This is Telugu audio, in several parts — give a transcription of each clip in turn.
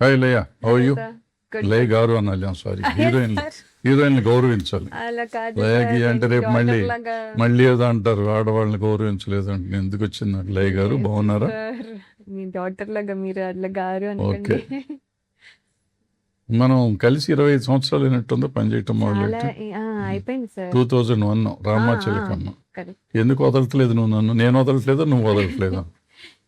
Hi Leah, how you? Good లే గారు అనాలి, సారీ, హీరోయిన్ గౌరవించాలి. అలా కాదు లేగి సార్, అంటే నేను రేపు డాటర్ లాగా. మళ్ళీ ఏదో అంటారు, ఆడవాళ్ళని గౌరవించలేదు అంటే ఎందుకు వచ్చింది నాకు. లే గారు లేదు బాగున్నారా? సార్, మీ డాటర్ లాగా మీరు అట్లా గారు ఓకే, అనకండి. మనం కలిసి 25 సంవత్సరాలు అయినట్టుందో పనిచేయటం చాలా మొదలెట్టి. అయిపోయింది సార్. 2001 రామాచిలకమ్మ. కరెక్ట్. ఎందుకు వదలట్లేదు నువ్వు నన్ను? నేను వదలట్లేదు, నువ్వు వదలట్లేదు.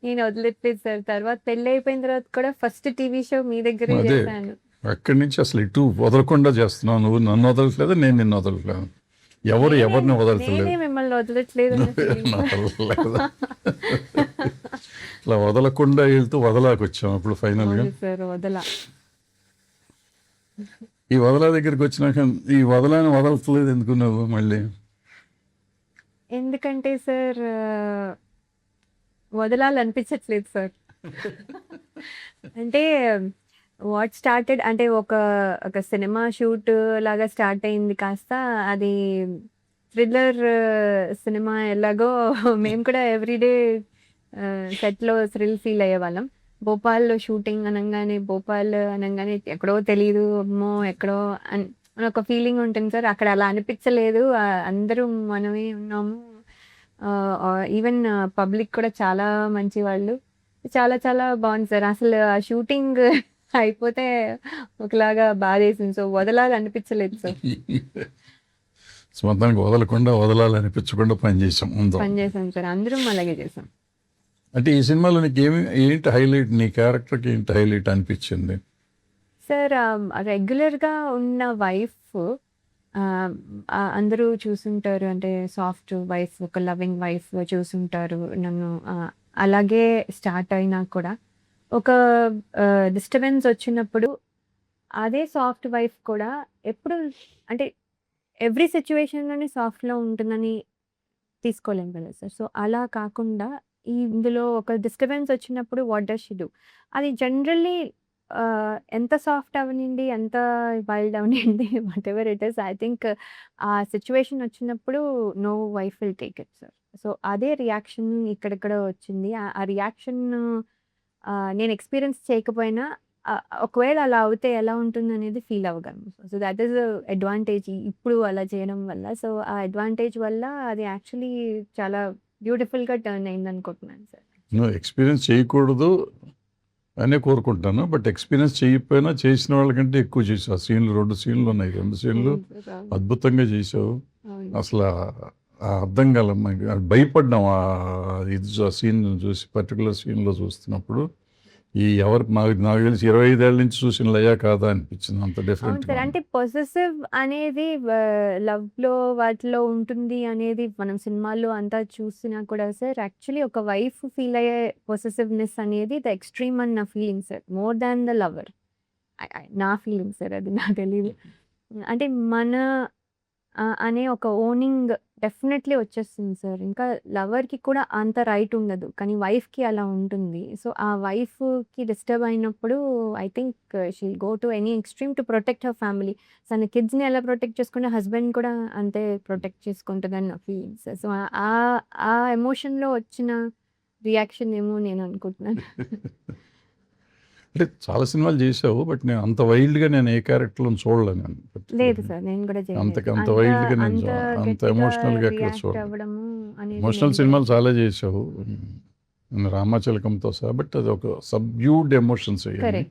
నేను వదిలేట్లేదు సార్. తర్వాత పెళ్ళి అయిపోయిన తర్వాత కూడా ఫస్ట్ టీవీ షో మీ దగ్గరే అదే, చేశాను. అక్కడి నుంచి అసలు ఇటు వదలకుండా చేస్తున్నావు. నువ్వు నన్ను వదలట్లేదు, నేను నిన్ను వదలట్లేదు. ఎవరిని వదలట్లేదు. నేనే మిమ్మల్ని వదలట్లేదు అన్న feeling. వదలట్లేదు. ఇట్లా వదలకుండా వెళ్తూ వదలాకొచ్చాం ఇప్పుడు ఫైనల్గా. అవును సార్, వదల. ఈ వదలా దగ్గరికి వచ్చినాక ఈ వదలాన్ని వదలట్లేదు ఎందుకు నువ్వు మళ్ళీ? ఎందుకంటే సార్, వదలాలనిపించట్లేదు సార్. అంటే వాట్ స్టార్టెడ్ అంటే ఒక ఒక సినిమా షూట్ లాగా స్టార్ట్ అయింది, కాస్త అది థ్రిల్లర్ సినిమా ఎలాగో మేము కూడా ఎవ్రీడే సెట్లో థ్రిల్ ఫీల్ అయ్యేవాళ్ళం. భోపాల్లో షూటింగ్ అనగానే ఎక్కడో తెలియదు, అమ్మో ఎక్కడో అని అని ఒక ఫీలింగ్ ఉంటుంది సార్. అక్కడ అలా అనిపించలేదు. అందరూ మనమే ఉన్నాము. ఈవెన్ పబ్లిక్ కూడా చాలా మంచి వాళ్ళు. చాలా చాలా బాగుంది సార్. అసలు ఆ షూటింగ్ అయిపోతే ఒకలాగా బాధేసింది. సో వదలాలనిపించలేదు సార్. మొత్తానికి వదలకుండా వదలాలనిపించకుండా పనిచేసాం ముందు. పనిచేసాం సార్, అందరం అలాగే చేసాం. అంటే ఈ సినిమాలో నీకు ఏంటి హైలైట్, నీ క్యారెక్టర్కి ఏంటి హైలైట్ అనిపించింది? సార్, రెగ్యులర్గా ఉన్న వైఫ్ అందరూ చూసుంటారు. అంటే సాఫ్ట్ వైఫ్, ఒక లవింగ్ వైఫ్ చూసుంటారు నన్ను. అలాగే స్టార్ట్ అయినా కూడా ఒక డిస్టర్బెన్స్ వచ్చినప్పుడు అదే సాఫ్ట్ వైఫ్ కూడా ఎప్పుడు, అంటే ఎవ్రీ సిచ్యువేషన్లోనే సాఫ్ట్లో ఉంటుందని తీసుకోలేం కదా సార్. సో అలా కాకుండా ఇందులో ఒక డిస్టర్బెన్స్ వచ్చినప్పుడు వాట్ డస్ షీ డూ, అది జనరల్లీ ఎంత సాఫ్ట్ అవనండి, ఎంత వైల్డ్ అవనండి, whatever it is, I think ఆ సిచ్యువేషన్ వచ్చినప్పుడు no wife will take it sir. So అదే రియాక్షన్ ఇక్కడిక్కడ వచ్చింది. ఆ రియాక్షన్ నేను ఎక్స్పీరియన్స్ చేయకపోయినా ఒకవేళ అలా అవుతే ఎలా ఉంటుంది అనేది ఫీల్ అవ్వగలను. సో దట్ ఈస్ అడ్వాంటేజ్ ఇప్పుడు అలా చేయడం వల్ల. సో ఆ అడ్వాంటేజ్ వల్ల అది యాక్చువల్లీ చాలా బ్యూటిఫుల్గా టర్న్ అయింది అనుకుంటున్నాను సార్. నువ్వు ఎక్స్పీరియన్స్ చేయకూడదు అనే కోరుకుంటాను, బట్ ఎక్స్పీరియన్స్ చేయకపోయినా చేసిన వాళ్ళకంటే ఎక్కువ చేసావు. ఆ సీన్లు 2 సీన్లు ఉన్నాయి, 2 సీన్లు అద్భుతంగా చేసావు. అసలు అర్థం కాల, భయపడ్డాం ఇది ఆ సీన్ చూసి, పర్టికులర్ సీన్లో చూస్తున్నప్పుడు. నాకు తెలిసి 25 ఏళ్ళ నుంచి చూసిన లయా కాదా అనిపించింది, అంత డిఫరెంట్. అంటే పొసెసివ్ అనేది లవ్ లో వాటిలో ఉంటుంది అనేది మనం సినిమాల్లో అంతా చూసినా కూడా సార్, యాక్చువల్లీ ఒక వైఫ్ ఫీల్ అయ్యే పొసెసివ్నెస్ అనేది ద ఎక్స్ట్రీమ్ అని నా feeling sir, more than the lover. నా ఫీలింగ్ సార్, అది నాకు తెలియదు. అంటే మన అనే ఒక ఓనింగ్ డెఫినెట్లీ వచ్చేస్తుంది సార్. ఇంకా లవర్కి కూడా అంత రైట్ ఉండదు, కానీ వైఫ్కి అలా ఉంటుంది. సో ఆ వైఫ్కి డిస్టర్బ్ అయినప్పుడు I think she'll go to any extreme to protect her family. తన కిడ్స్ని ఎలా ప్రొటెక్ట్ చేసుకుంటే హస్బెండ్ కూడా అంతే ప్రొటెక్ట్ చేసుకుంటుందని నా ఫీలింగ్ సార్. సో ఆ ఎమోషన్లో వచ్చిన రియాక్షన్ ఏమో నేను అనుకుంటున్నాను. అంటే చాలా సినిమాలు చేసావు, బట్ నేను అంత వైల్డ్గా నేను ఏ క్యారెక్టర్లో చూడలేను. లేదు సార్, నేను కూడా అంత వైల్డ్గా నేను అంత ఎమోషనల్గా ఎక్కడ చూడలేదు. ఎమోషనల్ సినిమాలు చాలా చేసావు రామాచిలకంతో సహా, బట్ అది ఒక సబ్డ్యూడ్ ఎమోషన్స్ అయ్యాయి.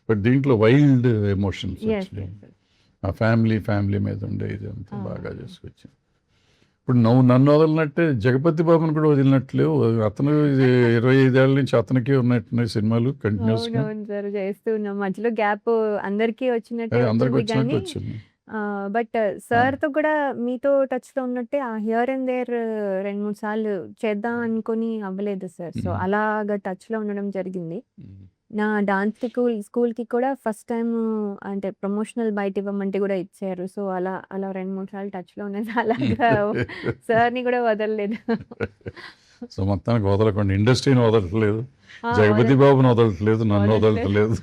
బట్ దీంట్లో వైల్డ్ ఎమోషన్స్ ఆ ఫ్యామిలీ మీద ఉండే ఇది అంతా బాగా చేసుకొచ్చింది. ఇప్పుడు నువ్వు నన్ను వదలనట్టే జగపతి బాబుని కూడా వదిలినట్లేవు. అతను 25 ఏళ్ళ నుంచి అతనికి ఉన్నట్టున్నాయి సినిమాలు కంటిన్యూస్ గా. చేస్తూ ఉన్నాం, మధ్యలో గ్యాప్ అందరికీ అందరికి వచ్చినట్టు వచ్చింది. బట్ సార్ తో కూడా మీతో టచ్ లో ఉన్నట్టే ఆ హియర్ అండ్ దేర్ 2-3 సార్లు చేద్దాం అనుకుని అవ్వలేదు సార్. సో అలాగా టచ్ లో ఉండడం జరిగింది. నా డాన్స్ స్కూల్కి కూడా ఫస్ట్ టైం అంటే ప్రమోషనల్ బయట ఇవ్వమంటే కూడా ఇచ్చారు. సో అలా 2-3 సార్లు టచ్ లో ఉన్నది. అలాగా సార్ని కూడా వదలలేదు. సో మొత్తానికి వదలకుండా ఇండస్ట్రీని వదలట్లేదు, జగపతి బాబుని వదలట్లేదు, నన్ను వదలట్లేదు,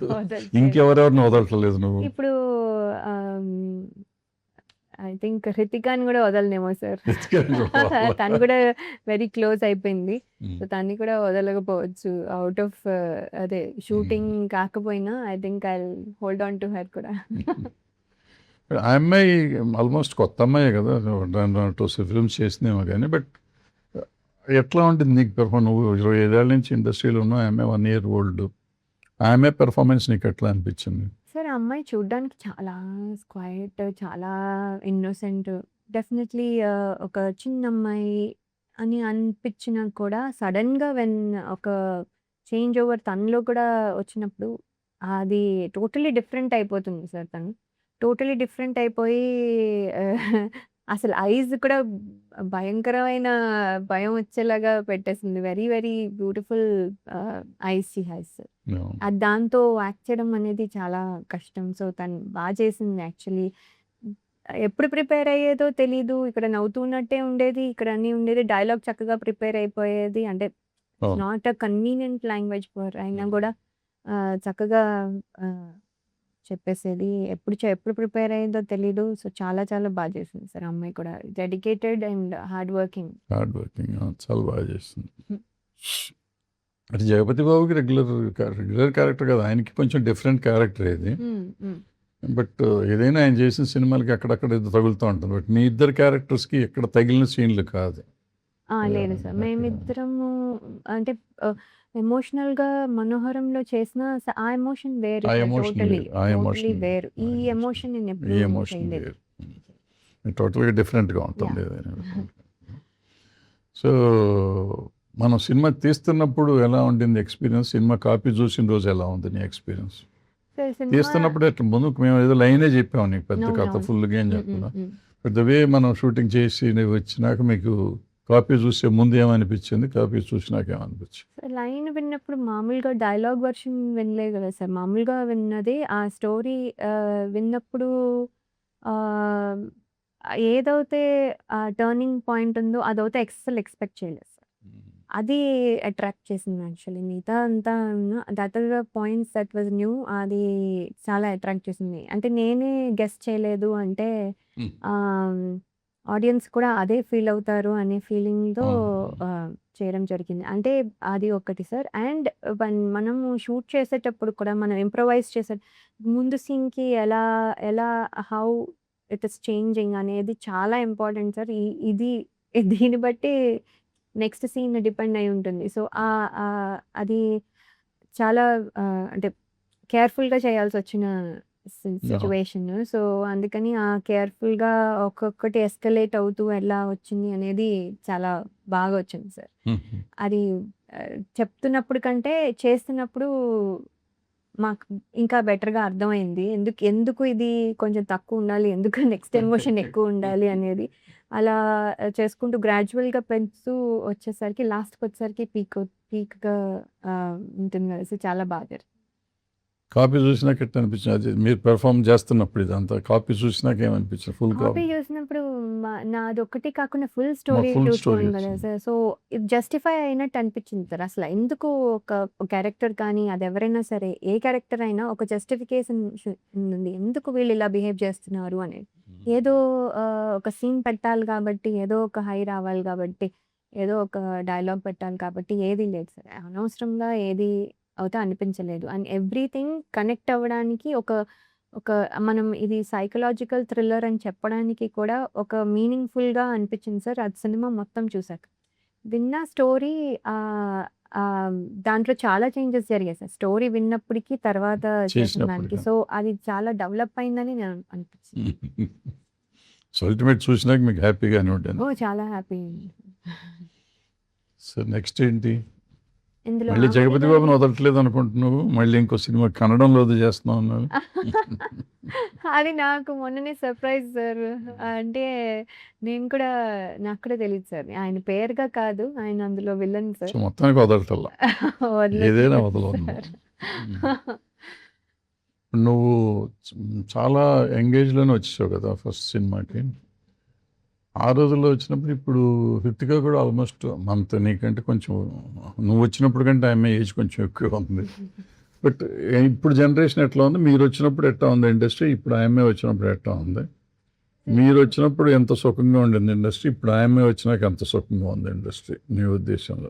ఇంకెవరెవరిని వదలట్లేదు నువ్వు. ఇప్పుడు ఐ థింక్ హృతికాని కూడా వదలనేమో సార్. హృతికాని కూడా వదలరా? తను కూడా వెరీ క్లోజ్ అయిపోయింది. ఉమ్, సో తన్ని కూడా వదలకపోవచ్చు. అవుట్ ఆఫ్ అదే షూటింగ్ కాకపోయినా I think I hold on to her కూడా. ఆ అమ్మాయి ఆల్మోస్ట్ కొత్త అమ్మాయే కదా, 2 ఫిల్మ్స్ చేసినేమో కానీ, బట్ ఎట్లా ఉంటుంది నీకు పెర్ఫార్మ్? నువ్వు 25 ఏళ్ళ నుంచి ఇండస్ట్రీలో ఉన్నావు, ఆమె 1 year ఓల్డ్. ఆమె పెర్ఫార్మెన్స్ నీకు ఎట్లా అనిపించింది? సార్ ఆ అమ్మాయి చూడ్డానికి చాలా క్వైట్, చాలా ఇన్నోసెంట్. డెఫినెట్లీ ఒక చిన్న అమ్మాయి అని అనిపించినా కూడా సడన్‌గా ఒక చేంజ్ ఓవర్ తనలో కూడా వచ్చినప్పుడు అది టోటలీ డిఫరెంట్ అయిపోతుంది సార్ తను. టోటలీ డిఫరెంట్ అయిపోయి అసలు ఐస్ కూడా భయంకరమైన భయం వచ్చేలాగా పెట్టేసింది. Very very beautiful eyes she has sir. No. అది దాంతో యాక్ట్ చేయడం అనేది చాలా కష్టం. సో తను చేసింది యాక్చువల్లీ. ఎప్పుడు ప్రిపేర్ అయ్యేదో తెలీదు. ఇక్కడ నవ్వుతున్నట్టే ఉండేది. ఇక్కడ అన్నీ ఉండేది. డైలాగ్ చక్కగా ప్రిపేర్ అయిపోయేది. అంటే Oh. Not a convenient language for అయినా కూడా చక్కగా చెప్పేసేది. ఎప్పుడు ప్రిపేర్ అయ్యేదో తెలీదు. సో చాలా చాలా బాగా చేసింది సార్ ఆ అమ్మాయి కూడా. Dedicated and hard working. Hard working, చాలా బాగా చేస్తుంది. అంటే జగపతి బాబుకి రెగ్యులర్ క్యారెక్టర్ కదా, ఆయనకి కొంచెం డిఫరెంట్ క్యారెక్టర్ ఇది. బట్ ఏదైనా ఆయన చేసిన సినిమాలకి అక్కడక్కడ ఏదో తగులుతూ ఉంటుంది. బట్ మీ ఇద్దరు క్యారెక్టర్స్కి ఎక్కడ తగిలిన సీన్లు కాదు. లేదు సార్. మేమిద్దరము అంటే ఎమోషనల్‌గా 'మనోహరంలో' చేసిన ఆ ఎమోషన్ వేరు ఆ సార్. ఎమోషన్ టోటలీ వేరు, ఆ ఎమోషన్ వేరు. ఈ వేరు. ఎమోషన్ నేను ఈ ఎప్పుడు ఎమోషన్ చేయలేదు. వేరు, టోటల్గా డిఫరెంట్గా ఉంటుంది ఏదైనా. సో మనం సినిమా తీస్తున్నప్పుడు ఎలా ఉండింది ఎక్స్పీరియన్స్? సినిమా కాపీ చూసిన రోజు ఎలా ఉంది నీ ఎక్స్పీరియన్స్? సార్ సినిమా తీస్తున్నప్పుడు ఎట్లా ముందు మేము ఏదో లైనే చెప్పాము నీకు, పెద్ద కథ అవునవును. ఫుల్గా ఏం హ్మ్. చెప్పకుండా, హ్మ్. బట్ ద వే మనం షూటింగ్ చేసి నువ్వు వచ్చినాక మీకు కాపీ చూసే ముందు ఏమనిపించింది, కాపీ చూసినాక ఏమనిపించింది? సార్ లైన్ విన్నప్పుడు మామూలుగా డైలాగ్ వర్షన్ వినలేదు కదా సార్. మామూలుగా విన్నది ఆ స్టోరీ విన్నప్పుడు ఆహ్, ఏదైతే టర్నింగ్ పాయింట్ ఉందో అదైతే అస్సలు ఎక్స్‌పెక్ట్ చేయలేదు సార్. అది అట్రాక్ట్ చేసింది యాక్చువల్లీ. మిగతా అంతా that are the points that was new. అది చాలా అట్రాక్ట్ చేసింది. అంటే నేనే గెస్ చేయలేదు అంటే Hmm. ఆడియన్స్ కూడా అదే ఫీల్ అవుతారు అనే ఫీలింగ్‌తో అవును. చేయడం జరిగింది. అంటే అది ఒకటి సార్. అండ్ మనము షూట్ చేసేటప్పుడు కూడా మనం ఇంప్రొవైజ్ ముందు సీన్‌కి ఎలా ఎలా హౌ ఇట్ ఈస్ చేంజింగ్ అనేది చాలా ఇంపార్టెంట్ సార్. ఇది దీన్ని బట్టి నెక్స్ట్ సీన్ డిపెండ్ అయి ఉంటుంది. సో, అది చాలా అంటే కేర్‌ఫుల్‌గా చేయాల్సొచ్చిన సిట్యుయేషన్. సో, అందుకని కేర్‌ఫుల్‌గా ఒక్కొక్కటి ఎస్కలేట్ అవుతూ ఎలా వచ్చింది అనేది చాలా బాగా వచ్చింది సార్. అది చెప్తున్నప్పుడు కంటే చేస్తున్నప్పుడు మాకు ఇంకా బెటర్‌గా అర్థమైంది. ఎందుకు ఇది కొంచెం తక్కువ ఉండాలి, ఎందుకు నెక్స్ట్ ఎమోషన్ ఎక్కువ ఉండాలి అనేది అలా చేసుకుంటూ గ్రాడ్యువల్‌గా పెంచుతూ వచ్చేసరికి లాస్ట్‌కొచ్చేసరికి పీక్‌గా ఉంటుంది కదా! సో, చాలా బాగా జరిగింది. కాపీ చూసినాక ఎట్లా అనిపించింది? అది మీరు పెర్ఫార్మ్ చేస్తున్నప్పుడు ఇదంతా కాపీ చూసినాక ఏమనిపించింది? ఫుల్ కాపీ చూసినప్పుడు నాదొక్కటి కాకుండా ఫుల్ మా స్టోరీ ఫుల్ స్టోరీ చూస్తున్నాను కదా వచ్చింది. సార్. సో, ఇది జస్టిఫై అయినట్టు అనిపించింది సార్. అసలు ఎందుకు ఒక క్యారెక్టర్ కానీ అది ఎవరైనా సరే ఏ క్యారెక్టర్ అయినా ఒక జస్టిఫికేషన్ ఉంది. ఎందుకు వీళ్ళు ఇలా బిహేవ్ చేస్తున్నారు అనేది. ఏదో ఒక సీన్ పెట్టాలి కాబట్టి, ఏదో ఒక హై రావాలి కాబట్టి, ఏదో ఒక డైలాగ్ పెట్టాలి కాబట్టి ఏది లేదు సార్. అనవసరంగా ఏది అయితే అనిపించలేదు. అండ్ ఎవ్రీథింగ్ కనెక్ట్ అవ్వడానికి ఒక ఒక మనం ఇది సైకలాజికల్ థ్రిల్లర్ అని చెప్పడానికి కూడా ఒక మీనింగ్‌ఫుల్‌గా అనిపించింది సార్. అది సినిమా మొత్తం చూసాక. విన్న స్టోరీ దాంట్లో చాలా చేంజెస్ జరిగాయి సార్. స్టోరీ విన్నప్పటికి తర్వాత చేసిన దానికి. చేసినప్పటికి. సో, అది చాలా డెవలప్ అయిందని నేను అనిపించింది. సో అల్టిమేట్ చూసినాక మీకు హ్యాపీగానే ఉంటుంది. చాలా హ్యాపీ. సో నెక్స్ట్ ఏంటి? ఇందులో మళ్ళీ ఆమని జగపతి గారు బాబుని వదలట్లేదు అనుకుంటున్నావు, మళ్ళీ ఇంకో సినిమా కన్నడంలో చేస్తున్నావు అన్నావు. అది నాకు మొన్ననే సర్ప్రైజ్ సార్. అంటే నాకు కూడా తెలీదు సార్. ఆయన పేరుగా కాదు. ఆయన అందులో విలన్ సో సార్. మొత్తానికి వదలటల్లా, ఏదైనా వదలట్లేదు వదలవు నువ్వు. సార్. నువ్వు చాలా ఎంగేజ్లోనే వచ్చేసావు కదా ఫస్ట్ సినిమాకి. ఆ రోజుల్లో వచ్చినప్పుడు ఇప్పుడు హృతిక కూడా ఆల్మోస్ట్ అంత నీకంటే కొంచెం, నువ్వు వచ్చినప్పుడు కంటే ఆమె ఏజ్ కొంచెం ఎక్కువ ఉంది. బట్ ఇప్పుడు జనరేషన్ ఎట్లా ఉంది, మీరు వచ్చినప్పుడు ఎట్లా ఉంది ఇండస్ట్రీ, ఇప్పుడు ఆమె వచ్చినప్పుడు ఎట్లా ఉంది? మీరు వచ్చినప్పుడు ఎంత సుఖంగా ఉండింది ఇండస్ట్రీ, ఇప్పుడు ఆమె వచ్చినాక ఎంత సుఖంగా ఉంది ఇండస్ట్రీ నీ ఉద్దేశంలో?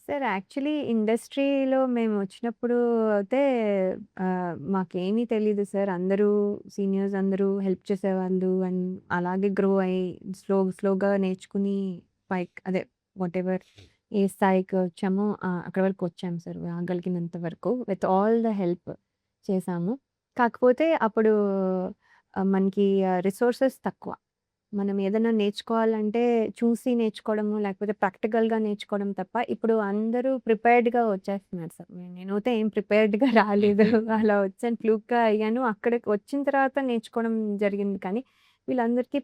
సార్ యాక్చువల్లీ ఇండస్ట్రీలో మేము వచ్చినప్పుడు అయితే మాకేమీ తెలీదు సార్. అందరూ సీనియర్స్ అందరూ హెల్ప్ చేసేవాళ్ళు. అండ్ అలాగే గ్రో అయ్యి స్లోగా నేర్చుకుని అదే వాటెవర్ ఏ స్థాయికి వచ్చామో అక్కడి వరకు వచ్చాము సార్. రాగలిగినంత వరకు విత్ ఆల్ ద హెల్ప్ చేశాము. కాకపోతే అప్పుడు మనకి రిసోర్సెస్ తక్కువ. మనం ఏదైనా నేర్చుకోవాలంటే చూసి నేర్చుకోవడము, లేకపోతే ప్రాక్టికల్‌గా నేర్చుకోవడం తప్ప, ఇప్పుడు అందరూ ప్రిపేర్డ్‌గా వచ్చేస్తున్నారు సార్. నేనైతే ఏం ప్రిపేర్డ్‌గా రాలేదు. అలా వచ్చాను, ఫ్లూక్‌గా అయ్యాను. అక్కడికి వచ్చిన తర్వాత నేర్చుకోవడం జరిగింది. కానీ వీళ్ళందరికీ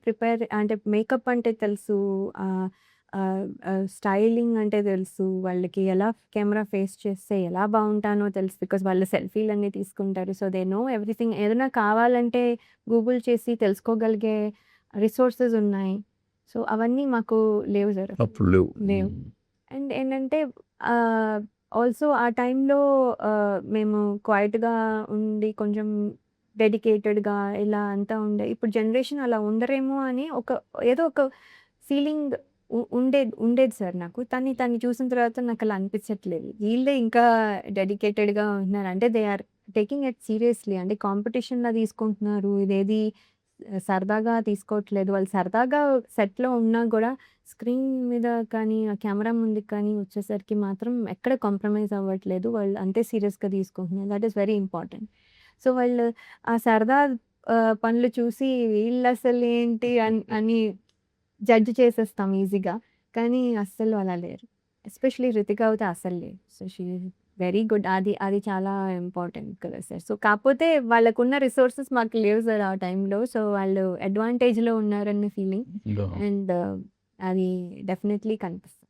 అంటే మేకప్ అంటే తెలుసు. ఆహ్, ఆహ్, స్టైలింగ్ అంటే తెలుసు. వాళ్ళకి ఎలా కెమెరా ఫేస్ చేస్తే ఎలా బాగుంటానో తెలుసు. బికాజ్ వాళ్ళు సెల్ఫీలన్నీ తీసుకుంటారు. So, they know everything. ఏదైనా కావాలంటే గూగుల్ చేసి తెలుసుకోగలిగే రిసోర్సెస్ ఉన్నాయి. సో, అవన్నీ మాకు లేవు సార్. అప్పుడు లేవు. లేవు. అండ్ ఏంటంటే ఆల్సో ఆ టైంలో మేము క్వైట్‌గా ఉండి కొంచెం డెడికేటెడ్‌గా ఇలా అంతా ఇప్పుడు జనరేషన్ అలా ఉండరేమో అని ఏదో ఒక ఫీలింగ్ ఉండేది సార్ నాకు. తన్ని చూసిన తర్వాత నాకు అలా అనిపించట్లేదు. వీళ్ళే ఇంకా డెడికేటెడ్‌గా ఉంటున్నారు. అంటే they are taking it seriously. అంటే కాంపిటీషన్‌లా తీసుకుంటున్నారు. ఇదేది సరదాగా తీసుకోవట్లేదు. వాళ్ళు సరదాగా సెట్‌లో ఉన్నా గూడా స్క్రీన్ మీద కానీ, ఆ కెమెరా ముందుకు కానీ వచ్చేసరికి మాత్రం ఎక్కడ కాంప్రమైజ్ అవ్వట్లేదు. వాళ్ళు అంతే సీరియస్‌గా తీసుకుంటున్నారు. That is very important. So, వాళ్ళు ఆ సరదా పనులు చూసి వీళ్ళసలేంటి అని జడ్జ్ చేసేస్తాం ఈజీగా. కానీ అస్సలు అలా లేరు. ఎస్పెషల్లీ రితిక అయితే అస్సలు లేదు. So, she is very good. అది చాలా ఇంపార్టెంట్ కదా సార్. సో, కాకపోతే వాళ్ళకున్న రిసోర్సెస్ మాకు లేవు సార్ ఆ టైంలో. సో, వాళ్ళు అడ్వాంటేజ్‌లో ఉన్నారన్న ఫీలింగ్. అండ్ అది డెఫినెట్‌లీ కనిపిస్తుంది.